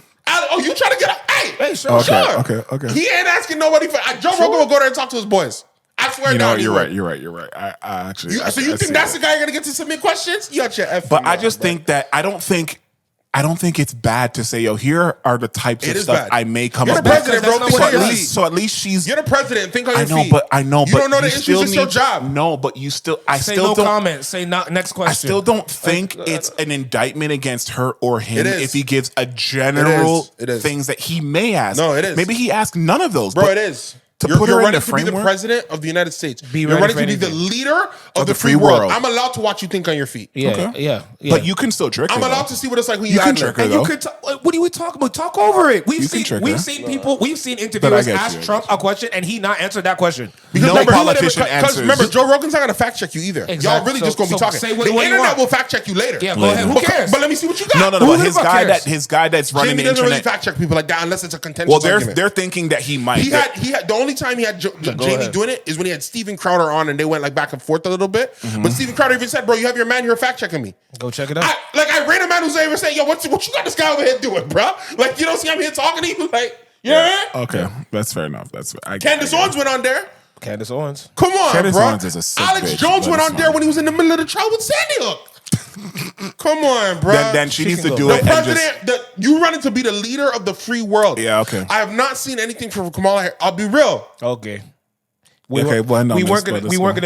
You trying to get a hey, sure. Okay. He ain't asking nobody for. Joe Rogan will go there and talk to his boys. I swear. You're right. I actually. So you think that's the guy you're gonna get to submit questions? You got your F. But I just think that I don't think it's bad to say, yo, here are the types of stuff I may come You're up the with. president, bro. So at least she's. You're the president. Think on your feet. I know. You don't know the issues. It's your job. No, but you still. I Say still no don't. comment. Say next question. I still don't think it's an indictment against her or him if he gives a general things that he may ask. No, it is. Maybe he asked none of those. Bro, it is. You're ready in the to be the framework? president of the United States. You're ready ready to be the leader of the free world. I'm allowed to watch you think on your feet. Yeah. But you can still trick her. I'm allowed to see what it's like when you can trick her. And you could. What are we talking about? Talk over it. We've seen people. We've seen interviewers ask Trump a question and he not answered that question. Because no politician answers. Because remember, Joe Rogan's not going to fact check you either. Exactly. Y'all really just going to be talking. The internet will fact check you later. Yeah, go ahead. Who cares? But let me see what you got. No. But his guy that's running the internet doesn't really fact check people like that unless it's a contentious argument. Well, they're thinking that he might. He had the only time he had Jamie doing it is when he had Steven Crowder on and they went like back and forth a little bit. But Steven Crowder even said, bro, you have your man here fact checking me. Go check it out. I rate a man who's ever saying, yo, what you got this guy over here doing, bro? Like, you don't see I'm here talking to you? Like, you know what I mean? Okay, that's fair enough. Candace Owens went on there. Candace Owens. Come on, Candace bro. Owens is a sick Alex bitch, Jones went on there when he was in the middle of the trial with Sandy Hook. Come on, bro. Then she needs to do it. The president, you running to be the leader of the free world. Yeah, okay. I have not seen anything from Kamala Harris. I'll be real. Okay. We weren't gonna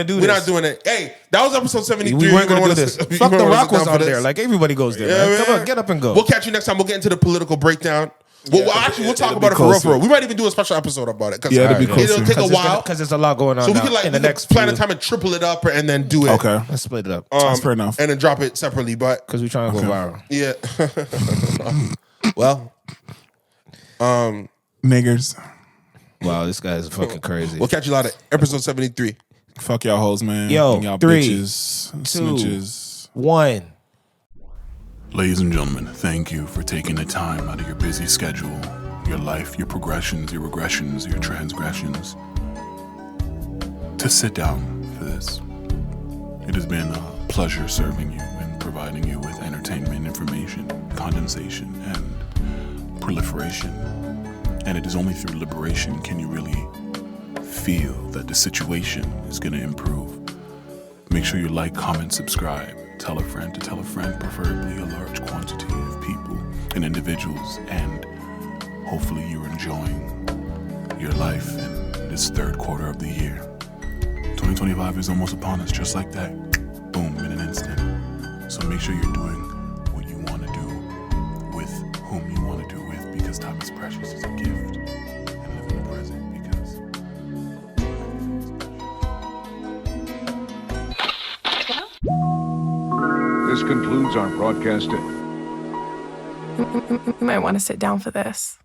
do this. We're not doing it. Hey, that was episode 73. We weren't gonna do this. Fuck, The Rock was on there. Like everybody goes there. Yeah, man. Come on, get up and go. We'll catch you next time. We'll get into the political breakdown. We'll talk about it for real. We might even do a special episode about it. Yeah, it'll be cool. It'll take a while because there's a lot going on. So we can in the next plan a time and triple it up and then do it. Okay, let's split it up. That's fair enough. And then drop it separately, but because we're trying to go viral. Yeah. Well, niggers. Wow, this guy is fucking crazy. We'll catch you later. Episode 73. Fuck y'all hoes, man. Yo, y'all 3, bitches, 2, snitches. 1. Ladies and gentlemen, thank you for taking the time out of your busy schedule, your life, your progressions, your regressions, your transgressions, to sit down for this. It has been a pleasure serving you and providing you with entertainment, information, condensation, and proliferation. And it is only through liberation can you really feel that the situation is going to improve. Make sure you like, comment, subscribe. Tell a friend to tell a friend, preferably a large quantity of people and individuals. And hopefully you're enjoying your life in this third quarter of the year. 2025 is almost upon us, just like that. Boom, in an instant. So make sure you're doing what you want to do with whom you want to do with, because time is precious. It's a gift. And live in the present, because... This concludes our broadcast. You might want to sit down for this.